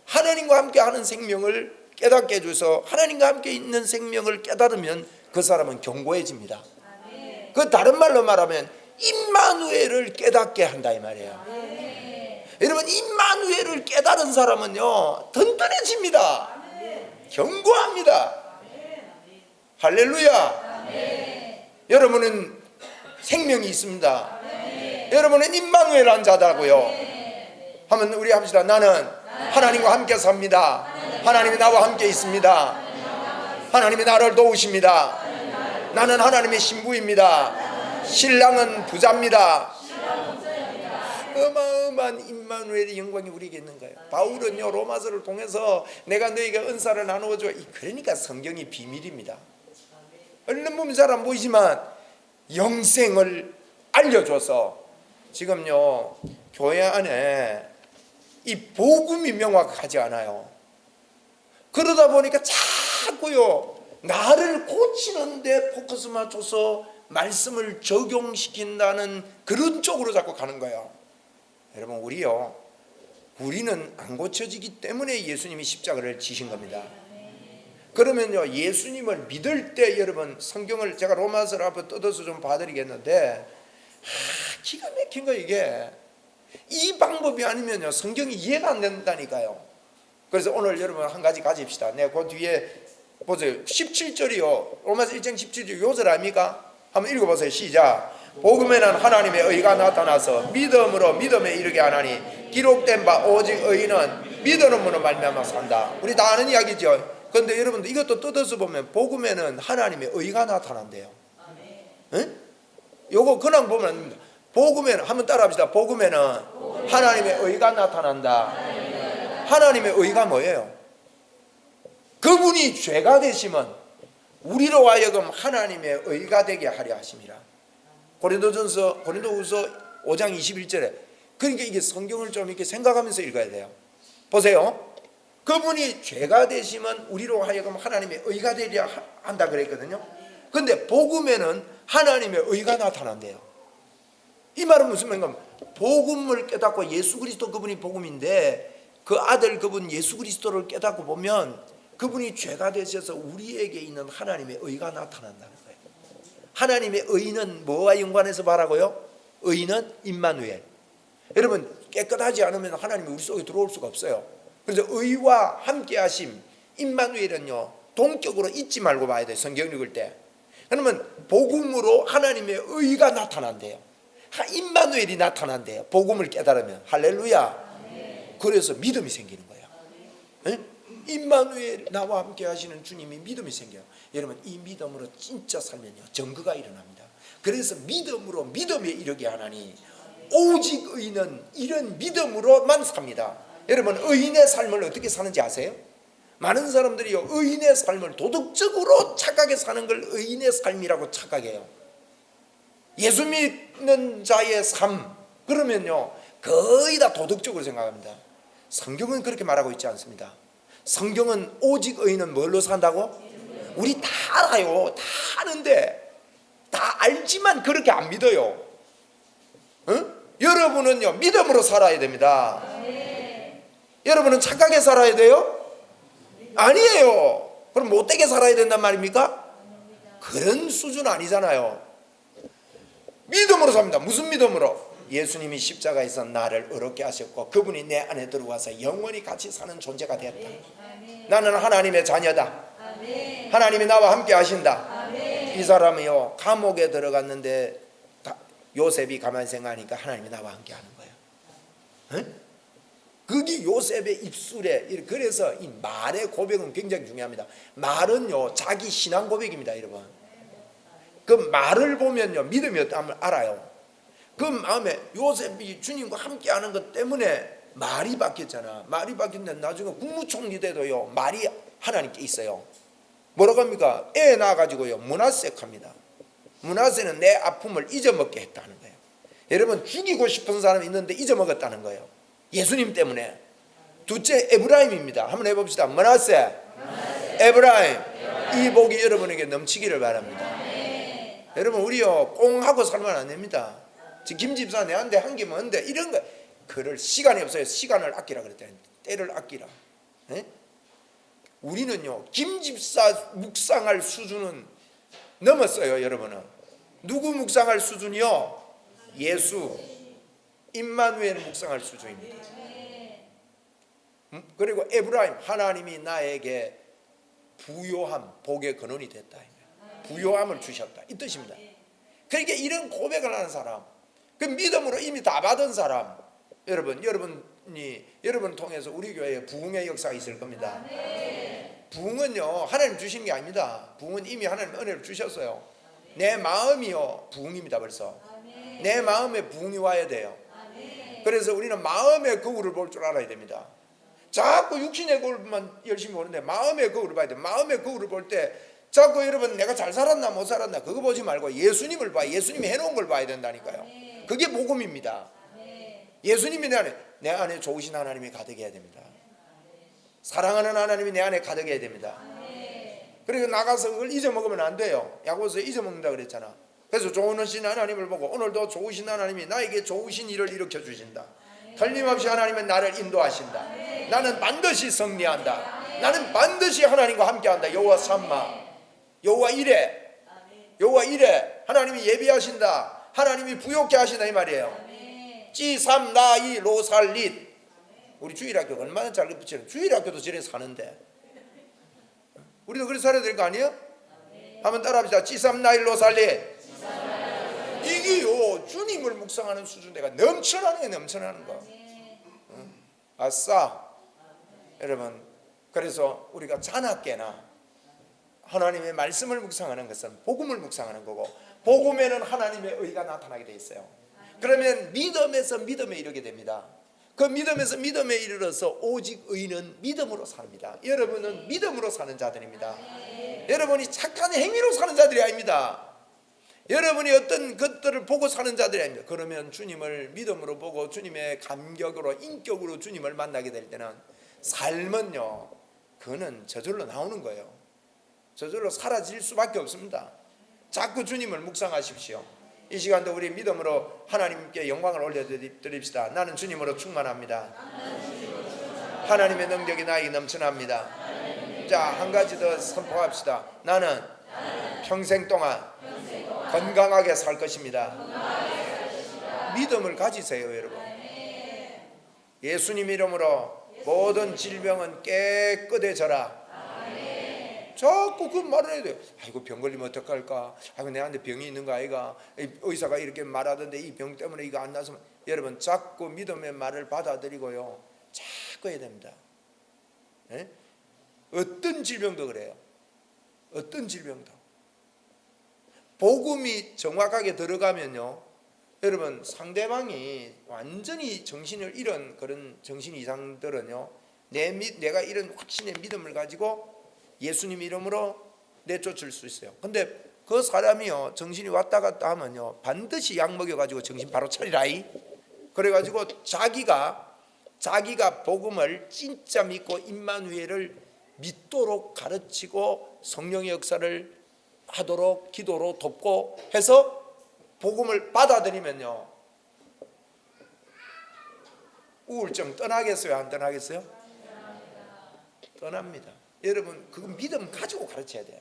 하나님과 함께 하는 생명을 깨닫게 해줘서 하나님과 함께 있는 생명을 깨달으면 그 사람은 견고해집니다. 그 다른 말로 말하면 임마누엘을 깨닫게 한다 이 말이에요. 여러분, 임마누엘을 깨달은 사람은요 든든해집니다. 견고합니다. 할렐루야. 여러분은 생명이 있습니다. 여러분은 임마누엘한 자다고요. 하면 우리 합시다. 나는 하나님과 함께 삽니다. 하나님이 나와 함께 있습니다. 하나님이 나를 도우십니다. 나는 하나님의 신부입니다. 신랑은 부자입니다. 어마어마한 임마누엘의 영광이 우리에게 있는 거예요. 바울은요 로마서를 통해서 내가 너에게 은사를 나누어줘. 그러니까 성경이 비밀입니다. 얼른 보면 잘 안 보이지만 영생을 알려줘서 지금요 교회 안에 이 복음이 명확하지 않아요. 그러다 보니까 자꾸요 나를 고치는 데 포커스 맞춰서 말씀을 적용시킨다는 그런 쪽으로 자꾸 가는 거예요. 여러분 우리는 안 고쳐지기 때문에 예수님이 십자가를 지신 겁니다. 그러면요 예수님을 믿을 때 여러분 성경을 제가 로마서를 앞에 뜯어서 좀 봐드리겠는데 기가 막힌 거 이게 이 방법이 아니면요 성경이 이해가 안 된다니까요. 그래서 오늘 여러분 한 가지 가집시다. 내가 그 뒤에 보세요. 17절이요 로마서 1장 17절 요절 아닙니까? 한번 읽어보세요. 시작. 복음에는 하나님의 의가 나타나서 믿음으로 믿음에 이르게 하나니 기록된 바 오직 의인은 믿음으로 말미암아 산다. 우리 다 아는 이야기죠. 그런데 여러분들 이것도 뜯어서 보면 복음에는 하나님의 의가 나타난대요. 응? 요거 그냥 보면 복음에는 한번 따라합시다. 복음에는 하나님의 의가 나타난다. 하나님의 의가 뭐예요? 그분이 죄가 되시면 우리로 하여금 하나님의 의가 되게 하려 하심이라. 고린도후서 5장 21절에. 그러니까 이게 성경을 좀 이렇게 생각하면서 읽어야 돼요. 보세요. 그분이 죄가 되시면 우리로 하여금 하나님의 의가 되려 한다 그랬거든요. 그런데 복음에는 하나님의 의가 나타난대요. 이 말은 무슨 말인가? 복음을 깨닫고 예수 그리스도 그분이 복음인데 그 아들 그분 예수 그리스도를 깨닫고 보면 그분이 죄가 되셔서 우리에게 있는 하나님의 의가 나타난다는 거예요. 하나님의 의는 뭐와 연관해서 말하고요? 의는 임마누엘. 여러분 깨끗하지 않으면 하나님이 우리 속에 들어올 수가 없어요. 그래서 의와 함께 하심 임마누엘은요 동격으로 잊지 말고 봐야 돼요. 성경 읽을 때. 그러면 복음으로 하나님의 의가 나타난대요. 임마누엘이 나타난대요. 복음을 깨달으면. 할렐루야. 그래서 믿음이 생기는 거예요. 네? 임마누엘 나와 함께 하시는 주님이 믿음이 생겨요. 여러분 이 믿음으로 진짜 살면요 정거가 일어납니다. 그래서 믿음으로 믿음에 이르게 하나니 오직 의인은 이런 믿음으로만 삽니다. 여러분 의인의 삶을 어떻게 사는지 아세요? 많은 사람들이요 의인의 삶을 도덕적으로 착하게 사는 걸 의인의 삶이라고 착각해요. 예수 믿는 자의 삶 그러면요 거의 다 도덕적으로 생각합니다. 성경은 그렇게 말하고 있지 않습니다. 성경은 오직 의인은 뭘로 산다고? 우리 다 알아요. 다 아는데 다 알지만 그렇게 안 믿어요. 응? 여러분은요 믿음으로 살아야 됩니다. 여러분은 착하게 살아야 돼요? 아니에요. 그럼 못되게 살아야 된단 말입니까? 그런 수준 아니잖아요. 믿음으로 삽니다. 무슨 믿음으로? 예수님이 십자가에서 나를 의롭게 하셨고 그분이 내 안에 들어와서 영원히 같이 사는 존재가 되었다. 나는 하나님의 자녀다. 하나님이 나와 함께 하신다. 이 사람이요 감옥에 들어갔는데 요셉이 가만히 생각하니까 하나님이 나와 함께 하는 거예요. 응? 그게 요셉의 입술에. 그래서 이 말의 고백은 굉장히 중요합니다. 말은요 자기 신앙 고백입니다. 여러분 그 말을 보면요 믿음이 어떠함을 알아요. 그 마음에 요셉이 주님과 함께 하는 것 때문에 말이 바뀌었잖아. 말이 바뀌었는데 나중에 국무총리 돼도요 말이 하나님께 있어요. 뭐라고 합니까? 애 낳아가지고요 므낫색 합니다. 므낫세는 내 아픔을 잊어먹게 했다는 거예요. 여러분 죽이고 싶은 사람이 있는데 잊어먹었다는 거예요. 예수님 때문에. 둘째 에브라임입니다. 한번 해봅시다. 므낫세, 에브라임. 이 복이 여러분에게 넘치기를 바랍니다. 여러분 우리요 꽁하고 살면 안 됩니다. 지금 김 집사 내한테 한 개 먹는데 이런 거 그럴 시간이 없어요. 시간을 아끼라 그랬더니 때를 아끼라. 네? 우리는요 김 집사 묵상할 수준은 넘었어요. 여러분은 누구 묵상할 수준이요? 예수 임마누엘 묵상할 수준입니다. 그리고 에브라임 하나님이 나에게 부요함 복의 근원이 됐다. 부요함을 주셨다 이 뜻입니다. 그러니까 이런 고백을 하는 사람, 그 믿음으로 이미 다 받은 사람, 여러분 통해서 우리 교회에 부흥의 역사가 있을 겁니다. 부흥은요 하나님 주신 게 아닙니다. 부흥은 이미 하나님 은혜를 주셨어요. 내 마음이요 부흥입니다. 벌써 내 마음에 부흥이 와야 돼요. 그래서 우리는 마음의 거울을 볼 줄 알아야 됩니다. 자꾸 육신의 거울만 열심히 보는데 마음의 거울을 봐야 돼요. 마음의 거울을 볼 때 자꾸 여러분 내가 잘 살았나 못 살았나 그거 보지 말고 예수님을 봐. 예수님이 해놓은 걸 봐야 된다니까요. 그게 복음입니다. 예수님이 내 안에 좋으신 하나님이 가득해야 됩니다. 사랑하는 하나님이 내 안에 가득해야 됩니다. 그리고 나가서 그걸 잊어먹으면 안 돼요. 야고보서에 잊어먹는다 그랬잖아. 그래서 좋으신 하나님을 보고 오늘도 좋으신 하나님이 나에게 좋으신 일을 일으켜 주신다. 틀림없이 하나님은 나를 인도하신다. 나는 반드시 승리한다. 나는 반드시 하나님과 함께한다. 여호와 삼마, 여호와 이레, 여호와 이레. 하나님이 예비하신다. 하나님이 부욕케 하신다 이 말이에요. 찌삼나이 로살릿. 우리 주일학교 얼마나 잘 붙이는, 주일학교도 저래 사는데 우리도 그렇게 살아야 될 거 아니에요? 한번 따라합시다. 찌삼나이 로살릿. 이게요 주님을 묵상하는 수준 내가 넘쳐나는 게 넘쳐나는 거. 아싸. 여러분, 그래서 우리가 자나깨나 하나님의 말씀을 묵상하는 것은 복음을 묵상하는 거고, 복음에는 하나님의 의가 나타나게 돼 있어요. 그러면 믿음에서 믿음에 이르게 됩니다. 그 믿음에서 믿음에 이르러서 오직 의는 믿음으로 삽니다. 여러분은 믿음으로 사는 자들입니다. 여러분이 착한 행위로 사는 자들이 아닙니다. 여러분이 어떤 것들을 보고 사는 자들이 아닙니다. 그러면 주님을 믿음으로 보고 주님의 감격으로 인격으로 주님을 만나게 될 때는 삶은요 그거는 저절로 나오는 거예요. 저절로 사라질 수밖에 없습니다. 자꾸 주님을 묵상하십시오. 이 시간도 우리 믿음으로 하나님께 영광을 올려드립시다. 나는 주님으로 충만합니다. 하나님의 능력이 나에게 넘쳐납니다. 자, 한 가지 더 선포합시다. 나는 평생 동안 건강하게 살 것입니다. 믿음을 가지세요 여러분. 예수님 이름으로 모든 질병은 깨끗해져라. 자꾸 그 말을 해야 돼요. 아이고 병 걸리면 어떡할까? 아이고 내한테 병이 있는 거 아이가? 의사가 이렇게 말하던데 이 병 때문에 이거 안 나서. 여러분 자꾸 믿음의 말을 받아들이고요 자꾸 해야 됩니다. 네? 어떤 질병도 그래요. 어떤 질병도 복음이 정확하게 들어가면요 여러분 상대방이 완전히 정신을 잃은 그런 정신 이상들은요 내가 이런 확신의 믿음을 가지고 예수님 이름으로 내쫓을 수 있어요. 근데 그 사람이요 정신이 왔다 갔다 하면요 반드시 약 먹여가지고 정신 바로 차리라이. 그래가지고 자기가 복음을 진짜 믿고 임마누엘을 믿도록 가르치고 성령의 역사를 하도록 기도로 돕고 해서 복음을 받아들이면요 우울증 떠나겠어요? 안 떠나겠어요? 떠납니다. 여러분 그건 믿음 가지고 가르쳐야 돼요.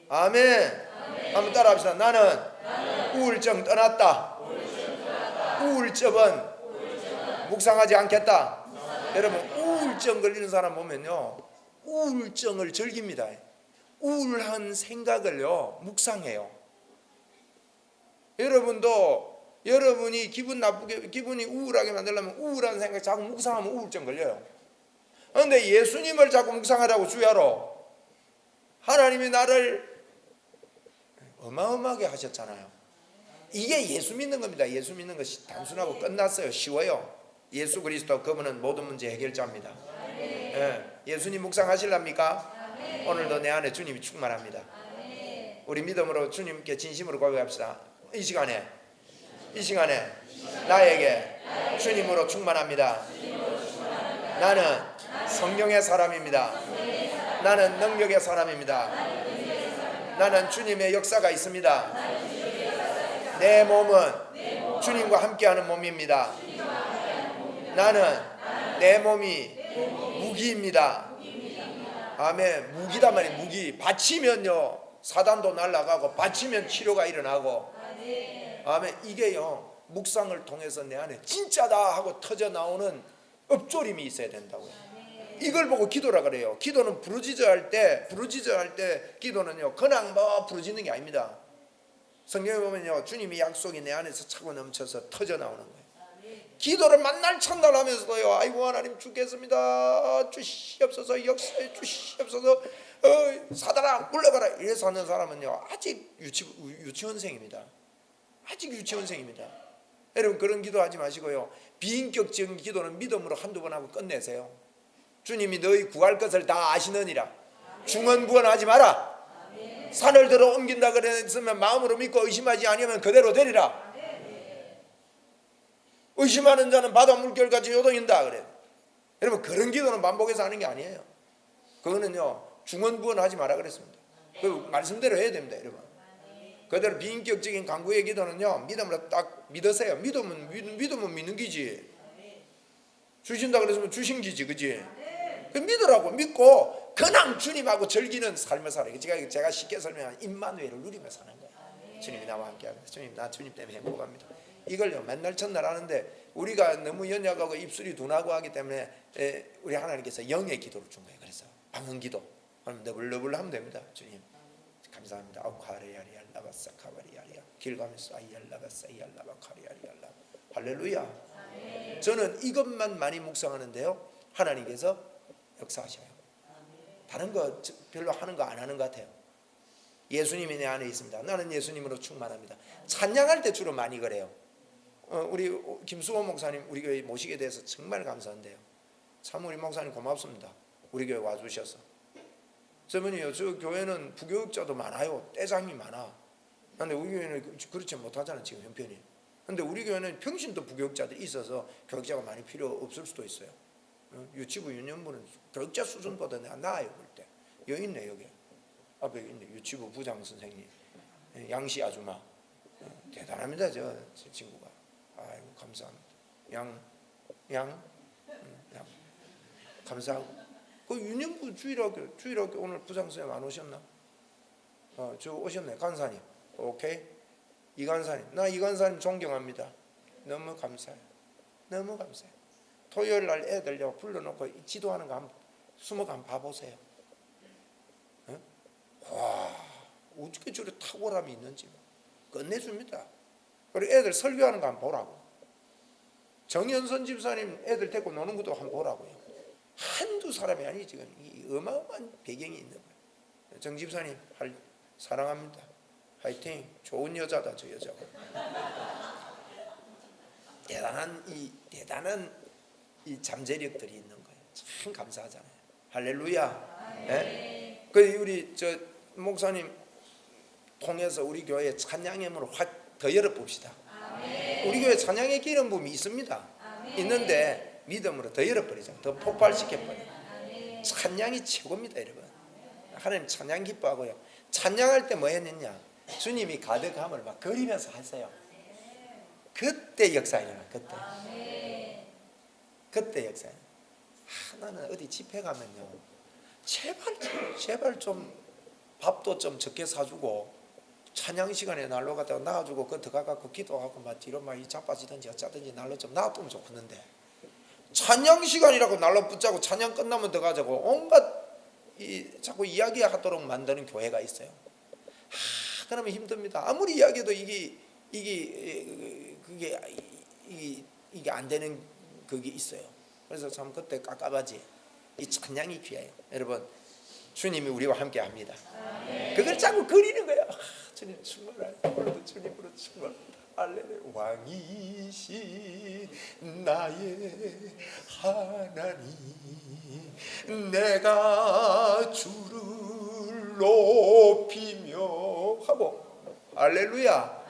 아멘. 한번 따라합시다. 나는 우울증 떠났다. 우울증은 묵상하지 않겠다. 여러분 우울증 걸리는 사람 보면요 우울증을 즐깁니다. 우울한 생각을요 묵상해요. 여러분도 여러분이 기분이 우울하게 만들려면 우울한 생각 자꾸 묵상하면 우울증 걸려요. 그런데 예수님을 자꾸 묵상하라고 주야로 하나님이 나를 어마어마하게 하셨잖아요. 이게 예수 믿는 겁니다. 예수 믿는 것이 단순하고 끝났어요. 쉬워요. 예수 그리스도 그분은 모든 문제 해결자입니다. 예수님 묵상하실랍니까? 오늘도 내 안에 주님이 충만합니다. 우리 믿음으로 주님께 진심으로 고백합시다. 이 시간에 나에게 주님으로 충만합니다. 나는 성령의 사람입니다. 나는 능력의 사람입니다. 나는 주님의 역사가 있습니다. 내 몸은 주님과 함께하는 몸입니다. 나는 내 몸이 무기입니다. 아멘. 무기단 말이에요. 무기. 바치면요 사단도 날아가고 바치면 치료가 일어나고. 아멘. 이게요 묵상을 통해서 내 안에 진짜다 하고 터져 나오는 엎조림이 있어야 된다고요. 이걸 보고 기도라 그래요. 기도는 부르짖어 할 때 기도는요 그냥 뭐 부르짖는 게 아닙니다. 성경에 보면요, 주님의 약속이 내 안에서 차고 넘쳐서 터져 나오는 거예요. 기도를 만날 첫날 하면서도요, 아이고 하나님 죽겠습니다, 주시옵소서, 역사해 주시옵소서, 사단아 물러가라, 이래서 하는 사람은요 아직 유치원생입니다. 아직 유치원생입니다. 여러분, 그런 기도하지 마시고요, 비인격적인 기도는 믿음으로 한두 번 하고 끝내세요. 주님이 너희 구할 것을 다 아시느니라. 중언부언하지 마라. 산을 들어 옮긴다 그랬으면 마음으로 믿고 의심하지 아니하면 그대로 되리라. 의심하는 자는 바다 물결같이 요동인다 그래. 여러분, 그런 기도는 반복해서 하는 게 아니에요. 그거는요 중언부언하지 마라 그랬습니다. 그 말씀대로 해야 됩니다. 여러분, 그대로 비인격적인 간구의 기도는요 믿음으로 딱 믿으세요. 믿으면 믿는 기지. 주신다 그랬으면 주신 기지, 그지? 그 믿으라고. 믿고 그냥 주님하고 즐기는 삶을 살아요. 제가 쉽게 설명한 임마누엘을 누리며 사는 거예요. 주님이 나와 함께합니다. 주님, 나 주님 때문에 행복합니다. 이걸요 맨날 첫날 하는데 우리가 너무 연약하고 입술이 둔하고 하기 때문에 우리 하나님께서 영의 기도를 준 거예요. 그래서 방언기도 너블너블 하면 됩니다. 주님 감사합니다. 아카레야리알라바사 카바리야리야 길 가면서 아이알라바사 이알라바 카리야리알라. 할렐루야. 저는 이것만 많이 묵상하는데요 하나님께서 역사하셔요. 다른 거 별로 하는 거 안 하는 것 같아요. 예수님이 내 안에 있습니다. 나는 예수님으로 충만합니다. 찬양할 때 주로 많이 그래요. 우리 김수호 목사님 우리 교회 모시게 돼서 정말 감사한데요. 참 우리 목사님 고맙습니다. 우리 교회 와주셔서. 저분이요, 저 교회는 부교육자도 많아요. 떼장이 많아. 그런데 우리 교회는 그렇지 못하잖아요 지금 형편이. 그런데 우리 교회는 평신도 부교육자들이 있어서 교육자가 많이 필요 없을 수도 있어요. 유치부 유년부는 교육자 수준보다 나아요. 볼 때 여기 있네. 여기 앞에 있네. 유치부 부장 선생님 양씨 아줌마 대단합니다. 저 친구가. 아이고 감사합니다. 양 감사하고. 그 유년부 주일학교 오늘 부장 선생님 안 오셨나? 저 오셨네. 간사님. 오케이. 이간사님, 나 이간사님 존경합니다. 너무 감사해요. 너무 감사해요. 토요일 날 애들요 불러놓고 지도하는 거 한번 숨어가 한번 봐보세요. 와, 어떻게 저렇게 탁월함이 있는지 끝내줍니다. 그리고 애들 설교하는 거 한번 보라고. 정연선 집사님 애들 데리고 노는 것도 한번 보라고요. 한두 사람이 아니지. 지금 이 어마어마한 배경이 있는 거예요. 정 집사님 사랑합니다. 화이팅. 좋은 여자다 저 여자가. 대단한 이 잠재력들이 있는 거예요. 참 감사하잖아요. 할렐루야. 네? 그 우리 저 목사님 통해서 우리 교회 찬양의 문을 확 더 열어봅시다. 우리 교회 찬양의 기름 부음이 있습니다. 있는데 믿음으로 더 열어버리자. 더 폭발시켜버려. 찬양이 최고입니다. 여러분, 하나님 찬양 기뻐하고요. 찬양할 때 뭐 했느냐, 주님이 가득함을 막 그리면서 하세요. 그때 역사가 일어나. 그때 역사예요. 나는 어디 집회 가면요 제발 좀 밥도 좀 적게 사주고 찬양 시간에 날로 갔다가 놔주고 그 들어가갖고 기도하고 막 뒤로 막 자빠지든지 어쩌든지 날로 좀 놔두면 좋겠는데, 찬양 시간이라고 날로 붙잡고 찬양 끝나면 들어가자고 온갖 자꾸 이야기하도록 만드는 교회가 있어요. 그러면 힘듭니다. 아무리 이야기해도 이게 안 되는 그게 있어요. 그래서 참 그때 깝깝하지. 이 찬양이 귀해요. 여러분, 주님이 우리와 함께 합니다. 그걸 자꾸 그리는 거야. 주님 충만하다. 오늘도 주님으로 충만하다. 할렐루야. 왕이신 나의 하나님, 내가 주를 높이며 하고. 할렐루야.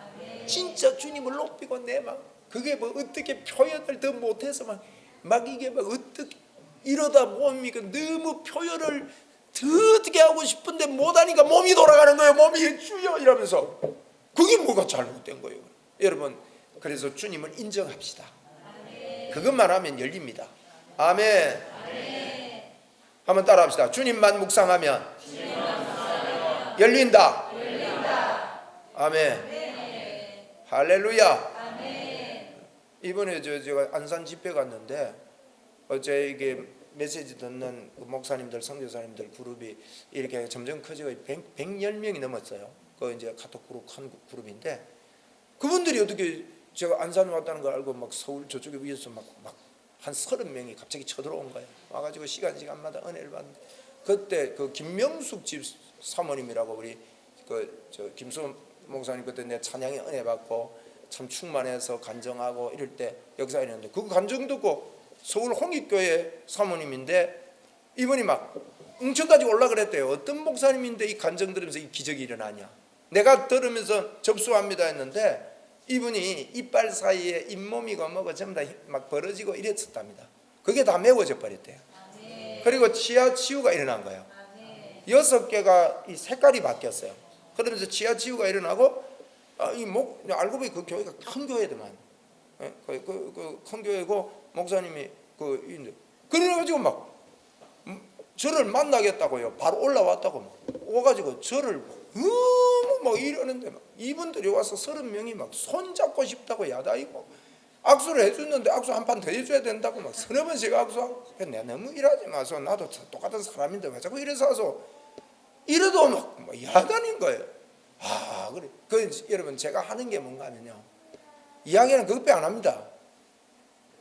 진짜 주님을 높이고 내 마음, 그게 뭐 어떻게 표현을 더 못해서 막 이게 막 어떻게 이러다 몸이 너무 표현을 더 어떻게 하고 싶은데 못하니까 몸이 돌아가는 거예요. 몸이 주여 이러면서. 그게 뭐가 잘못된 거예요. 여러분, 그래서 주님을 인정합시다. 그것만 하면 열립니다. 아멘. 한번 따라합시다. 주님만 묵상하면 열린다. 아멘. 할렐루야. 이번에 제가 안산 집회 갔는데 어제 이게 메시지 듣는 목사님들, 선교사님들 그룹이 이렇게 점점 커지고 110명이 넘었어요. 그 이제 카톡 그룹 한 그룹인데 그분들이 어떻게 제가 안산 왔다는 걸 알고 막 서울 저쪽에 위에서 막 한 30명이 갑자기 쳐들어온 거예요. 와가지고 시간마다 은혜를 받는데 그때 그 김명숙 집 사모님이라고 우리 저 김수원 목사님 그때 내 찬양에 은혜 받고 참 충만해서 간정하고 이럴 때 역사에 있는데 그 간정 듣고 서울 홍익교회 사모님인데 이분이 막 웅천까지 올라 그랬대요. 어떤 목사님인데 이 간정 들으면서 이 기적이 일어나냐. 내가 들으면서 접수합니다 했는데 이분이 이빨 사이에 잇몸이고 뭐고 전부 다 막 벌어지고 이랬었답니다. 그게 다 메워져 버렸대요. 그리고 치아 치유가 일어난 거예요. 6개가 이 색깔이 바뀌었어요. 그러면서 치아 치유가 일어나고 알고 보니 그 교회가 큰 교회더만. 큰 교회고 목사님이 그래가지고 막 저를 만나겠다고요. 바로 올라왔다고 막 오가지고 저를 막 이러는데 막 이분들이 와서 30명이 막 손잡고 싶다고 야단이고 악수를 해줬는데 악수 한 판 더 해줘야 된다고 막 서너 번씩 악수하고 내가 너무 일하지 마서 나도 똑같은 사람인데 왜 자꾸 이래서 와서 이래도 막 야단인 거예요. 그래. 여러분 제가 하는 게 뭔가 하면요 이야기는 그것밖에 안 합니다.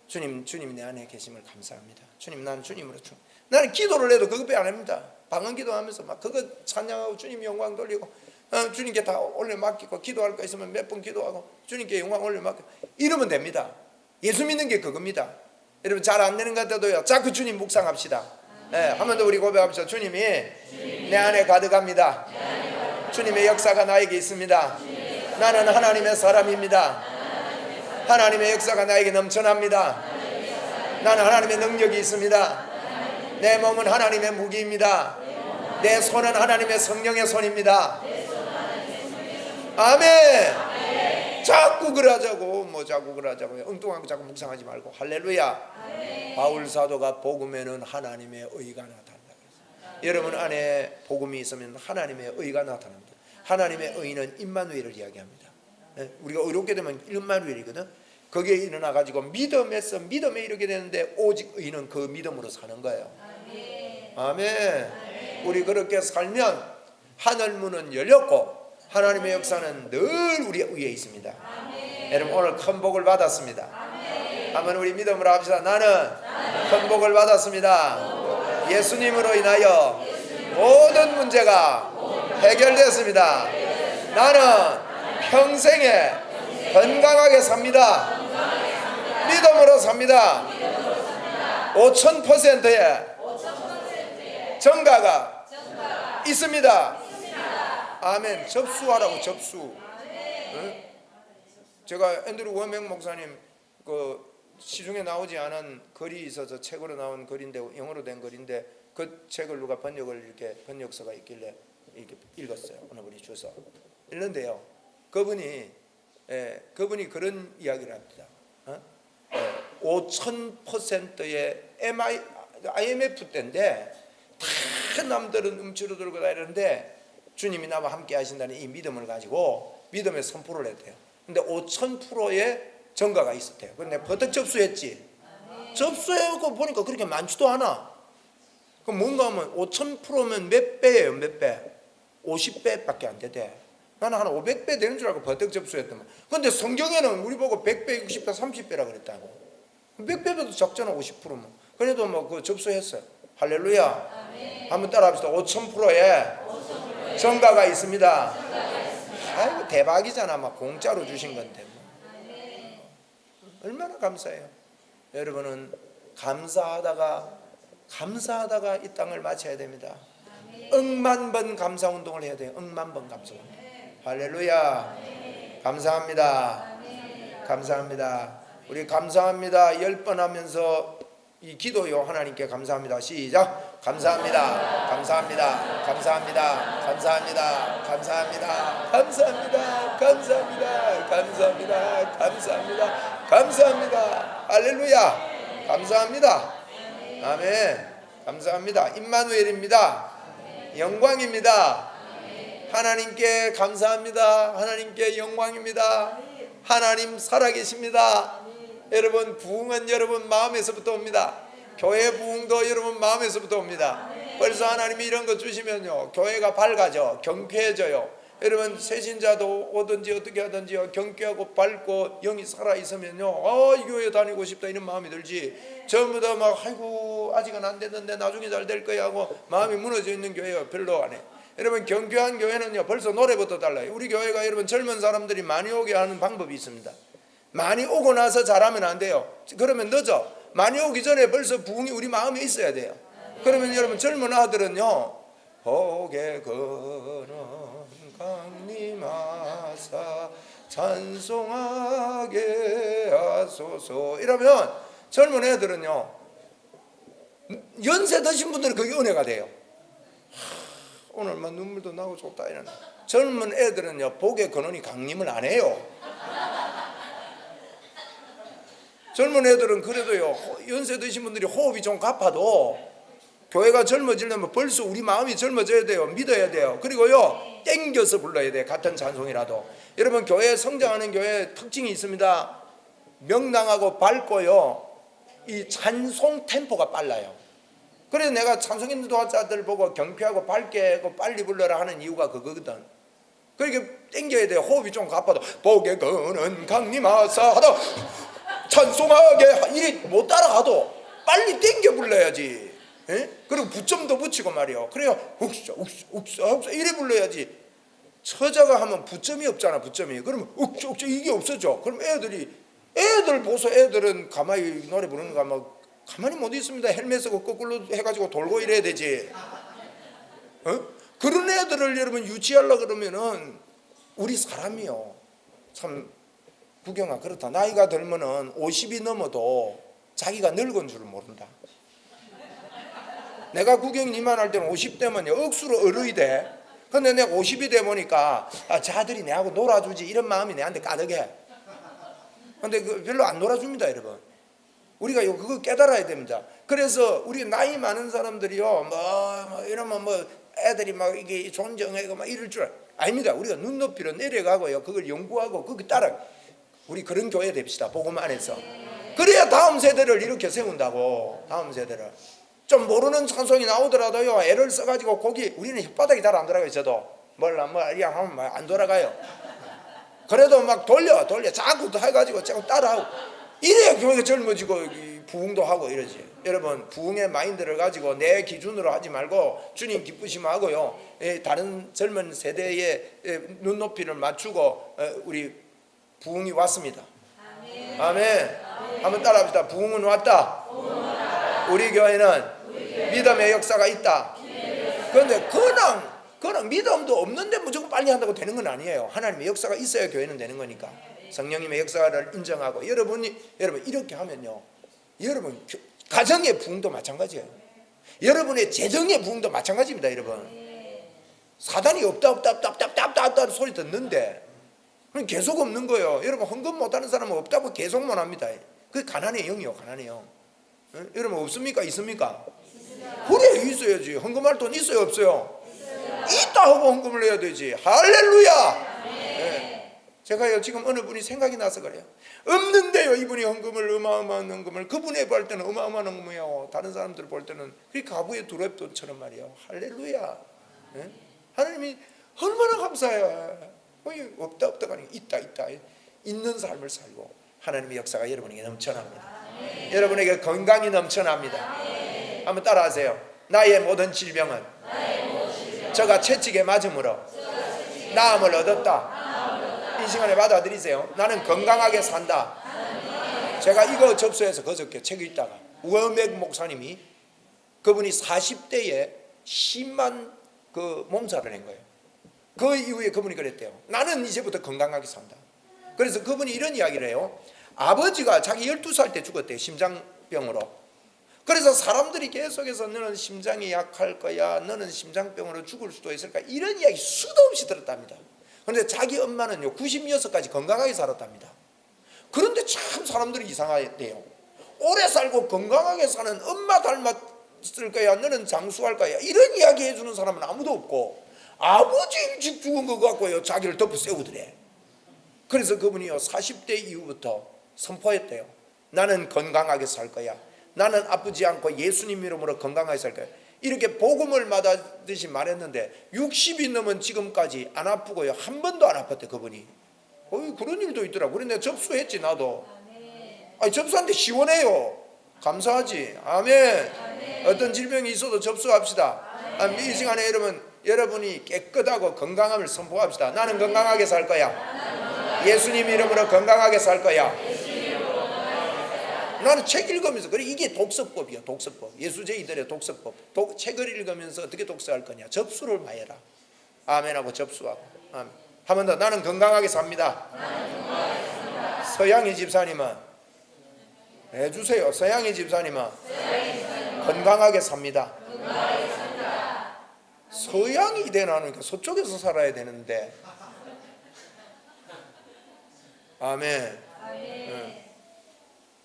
주님 내 안에 계심을 감사합니다. 주님 나는 주님으로 나는 기도를 해도 그것밖에 안 합니다. 방언 기도하면서 막 그거 찬양하고 주님 영광 돌리고 주님께 다 올려 맡기고 기도할 거 있으면 몇 번 기도하고 주님께 영광 올려 맡기고 이러면 됩니다. 예수 믿는 게 그겁니다. 여러분 잘 안 되는 것 같아도요 자꾸 주님 묵상합시다. 한 번 더 우리 고백합시다. 주님이 내 안에 가득합니다. 주님의 역사가 나에게 있습니다. 나는 하나님의 사람입니다. 하나님의 역사가 나에게 넘쳐납니다. 나는 하나님의 능력이 있습니다. 내 몸은 하나님의 무기입니다. 내 손은 하나님의 성령의 손입니다. 아멘. 자꾸 그러자고 자꾸 그러자고요. 엉뚱한 거 자꾸 묵상하지 말고 할렐루야. 바울 사도가 복음에는 하나님의 의가 나타난다. 여러분 안에 복음이 있으면 하나님의 의가 나타납니다. 하나님의 의는 임마누엘을 이야기합니다. 우리가 의롭게 되면 임마누엘이거든. 거기에 일어나 가지고 믿음에서 믿음에 이르게 되는데 오직 의는 그 믿음으로 사는 거예요. 아멘. 우리 그렇게 살면 하늘 문은 열렸고 하나님의 역사는 늘 우리 위에 있습니다. 여러분 오늘 큰 복을 받았습니다. 한번 우리 믿음으로 합시다. 나는 큰 복을 받았습니다. 예수님으로 인하여 모든 문제가 해결됐습니다. 나는 평생에 건강하게 삽니다. 믿음으로 삽니다. 5000%의 정가가 있습니다. 아멘. 접수하라고 접수. 응? 제가 앤드루 워맥 목사님 그 시중에 나오지 않은 글이 있어서 책으로 나온 글인데 영어로 된 글인데 그 책을 누가 번역을 이렇게 번역서가 있길래 이렇게 읽었어요. 어느 분이 줘서 읽는데요. 그분이 그런 이야기를 합니다. 5000%의 IMF 때인데 다 남들은 움츠러들고 다니는데 주님이 나와 함께 하신다는 이 믿음을 가지고 믿음의 선포를 했대요. 근데 5000%의 전가가 있었대요. 근데 버뜩 접수했지. 접수해고 보니까 그렇게 많지도 않아. 그럼 뭔가 하면 5000%면 몇 배예요? 몇 배? 50배밖에 안 되대. 나는 한 500배 되는 줄 알고 버뜩 접수했더만. 근데 성경에는 우리 보고 100배, 60배, 30배라 그랬다고. 100배보다 적잖아 50%면. 그래도 그 접수했어요. 할렐루야. 한번 따라합시다. 5000%의 전가가 있습니다. 아이고 대박이잖아. 막 공짜로 주신 건데. 얼마나 감사해요. 여러분은 감사하다가 이 땅을 마쳐야 됩니다. 억만 번 감사 운동을 해야 돼요. 억만 번 감사 운동. 할렐루야. 감사합니다. 감사합니다. 우리 감사합니다 10번 하면서 이 기도요 하나님께 감사합니다. 시작. 감사합니다. 감사합니다. 감사합니다. 감사합니다. 감사합니다. 감사합니다. 감사합니다. 감사합니다. 감사합니다. 감사합니다. 할렐루야. 감사합니다. 아멘. 감사합니다. 임마누엘입니다. 영광입니다. 하나님께 감사합니다. 하나님께 영광입니다. 하나님 살아계십니다. 여러분 부흥은 여러분 마음에서부터 옵니다. 교회 부흥도 여러분 마음에서부터 옵니다. 벌써 하나님이 이런 거 주시면요 교회가 밝아져 경쾌해져요. 여러분 새신자도 오든지 어떻게 하든지요, 경쾌하고 밝고 영이 살아있으면요, 이 교회 다니고 싶다 이런 마음이 들지, 전부 다 막 아이고 아직은 안 됐는데 나중에 잘 될 거야 하고 마음이 무너져 있는 교회가 별로 안 해. 여러분 경쾌한 교회는요 벌써 노래부터 달라요. 우리 교회가 여러분 젊은 사람들이 많이 오게 하는 방법이 있습니다. 많이 오고 나서 잘하면 안 돼요. 그러면 늦어. 많이 오기 전에 벌써 부흥이 우리 마음에 있어야 돼요. 그러면 여러분 젊은 아들은요, 복에 거는 강림하사 찬송하게 하소서 이러면 젊은 애들은요, 연세 드신 분들은 그게 은혜가 돼요. 오늘 막 눈물도 나고 좋다 이런. 젊은 애들은요 복의 근원이 강림을 안 해요. 젊은 애들은 그래도요 연세 드신 분들이 호흡이 좀 가파도 교회가 젊어지려면 벌써 우리 마음이 젊어져야 돼요. 믿어야 돼요. 그리고요 땡겨서 불러야 돼요. 같은 찬송이라도. 여러분 교회 성장하는 교회 특징이 있습니다. 명랑하고 밝고요 이 찬송 템포가 빨라요. 그래서 내가 찬송 인도자들 보고 경쾌하고 밝게 하고 빨리 불러라 하는 이유가 그거거든. 그렇게 땡겨야 돼요. 호흡이 좀 가빠도 복의 근원 강림하사 하다 찬송하게 이리 못 따라가도 빨리 땡겨 불러야지. 에? 그리고 부점도 붙이고 말이요. 그래야 욱사 욱사 욱사 욱사 이래 불러야지. 처자가 하면 부점이 없잖아. 부점이. 그러면 욱사 욱사 이게 없어져. 그럼 애들 보소. 애들은 가만히 노래 부르는 거 막 가만히 못 있습니다. 헬멧 쓰고 거꾸로 해가지고 돌고 이래야 되지. 그런 애들을 여러분 유치하려고 그러면은 우리 사람이요 참 구경아 그렇다. 나이가 들면은 50이 넘어도 자기가 늙은 줄 모른다. 내가 구경 이만할 때는 50대면 억수로 어른이 돼. 근데 내가 50이 돼 보니까 자들이 내하고 놀아주지 이런 마음이 내한테 가득해. 근데 별로 안 놀아줍니다 여러분. 우리가 그거 깨달아야 됩니다. 그래서 우리 나이 많은 사람들이요 뭐 이러면 뭐 애들이 막 이게 존경하고 막 이럴 줄 아닙니다. 우리가 눈높이로 내려가고요 그걸 연구하고 그거 따라 우리 그런 교회 됩시다. 복음 안에서. 그래야 다음 세대를 이렇게 세운다고. 다음 세대를 좀 모르는 찬송이 나오더라도요 애를 써가지고 거기 우리는 혓바닥이 잘 안 돌아가요. 저도 뭘 이양 하면 안 돌아가요. 그래도 막 돌려 자꾸 해가지고 자꾸 따라하고 이래야 교회가 젊어지고 부흥도 하고 이러지. 여러분 부흥의 마인드를 가지고 내 기준으로 하지 말고 주님 기쁘시면 하고요 다른 젊은 세대의 눈높이를 맞추고 우리 부흥이 왔습니다. 아멘. 아멘. 한번 따라합시다. 부흥은 왔다. 우리 교회는 믿음의 역사가 있다. 그런데 그냥 믿음도 없는데 무조건 빨리 한다고 되는 건 아니에요. 하나님의 역사가 있어야 교회는 되는 거니까. 성령님의 역사를 인정하고 여러분 이렇게 하면요 여러분 가정의 부흥도 마찬가지예요. 여러분의 재정의 부흥도 마찬가지입니다. 여러분 사단이 없다 소리 듣는데 계속 없는 거예요. 여러분 헌금 못하는 사람은 없다고 계속 못합니다. 그게 가난의 영이요. 가난의 영. 여러분 없습니까? 있습니까? 그래 있어야지. 헌금할 돈 있어요? 없어요? 있다 하고 헌금을 해야 되지. 할렐루야. 제가요 지금 어느 분이 생각이 나서 그래요. 없는데요 이분이 헌금을 어마어마한 헌금을 그분이 볼 때는 어마어마한 헌금이에요. 다른 사람들 볼 때는 그 가부의 두렵돈처럼 말이에요. 할렐루야. 하나님이 얼마나 감사해요. 없다가 아니고 있다 있는 삶을 살고 하나님의 역사가 여러분에게 넘쳐납니다. 여러분에게 건강이 넘쳐납니다. 한번 따라하세요. 나의 모든 질병은 저가 채찍에 맞음으로 나음을 얻었다. 이 시간에 받아들이세요. 나는 건강하게 산다. 제가 이거 접수해서 그저께 책 읽다가 우어맥 목사님이 그분이 40대에 심한 그 몸살을 낸 거예요. 그 이후에 그분이 그랬대요. 나는 이제부터 건강하게 산다. 그래서 그분이 이런 이야기를 해요. 아버지가 자기 12살 때 죽었대요. 심장병으로. 그래서 사람들이 계속해서 너는 심장이 약할 거야, 너는 심장병으로 죽을 수도 있을까, 이런 이야기 수도 없이 들었답니다. 그런데 자기 엄마는요 96까지 건강하게 살았답니다. 그런데 참 사람들이 이상하대요. 오래 살고 건강하게 사는 엄마 닮았을 거야, 너는 장수할 거야, 이런 이야기 해주는 사람은 아무도 없고 아버지 일찍 죽은 것 같고요 자기를 덮어 세우더래. 그래서 그분이요 40대 이후부터 선포했대요. 나는 건강하게 살 거야. 나는 아프지 않고 예수님 이름으로 건강하게 살 거야. 이렇게 복음을 받았듯이 말했는데 60이 넘은 지금까지 안 아프고요. 한 번도 안 아팠대 그분이. 그런 일도 있더라고. 그래 내가 접수했지 나도. 아니 접수하는데 시원해요. 감사하지. 아멘. 어떤 질병이 있어도 접수합시다. 이 시간에 여러분이 깨끗하고 건강함을 선포합시다. 나는 건강하게 살 거야. 예수님 이름으로 건강하게 살 거야. 나는 책 읽으면서 그래 이게 독서법이야. 독서법. 예수제이들의 독서법. 책을 읽으면서 어떻게 독서할 거냐. 접수를 많이 해라. 아멘하고 접수하고. 아멘. 한 번 더. 나는 건강하게 삽니다. 서양희 집사님은 해주세요. 서양희 집사님은 건강하게 삽니다. 서양이 되나니까 서쪽에서 살아야 되는데. 아멘.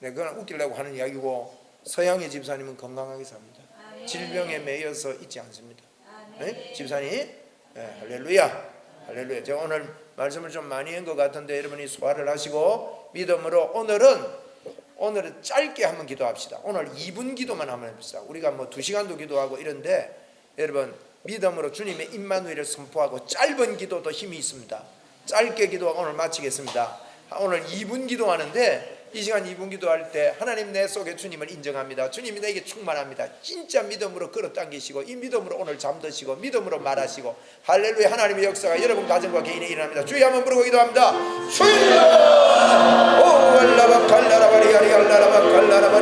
내가 그건 웃기려고 하는 이야기고 서양의 집사님은 건강하게 삽니다. 질병에 매여서 있지 않습니다. 네? 집사님? 네, 할렐루야. 할렐루야. 제가 오늘 말씀을 좀 많이 한 것 같은데 여러분이 소화를 하시고 믿음으로 오늘은 짧게 한번 기도합시다. 오늘 2분 기도만 한번 해봅시다. 우리가 뭐 2시간도 기도하고 이런데 여러분 믿음으로 주님의 임마누엘을 선포하고 짧은 기도도 힘이 있습니다. 짧게 기도하고 오늘 마치겠습니다. 오늘 2분 기도하는데 이 시간 2분 기도할 때 하나님 내 속에 주님을 인정합니다. 주님이 내게 충만합니다. 진짜 믿음으로 끌어당기시고 이 믿음으로 오늘 잠드시고 믿음으로 말하시고 할렐루야. 하나님의 역사가 여러분 가정과 개인에 일어납니다. 주여 한번 부르고 기도합니다. 주여 오 알라바 칼라라바리 알라라바 칼라라바리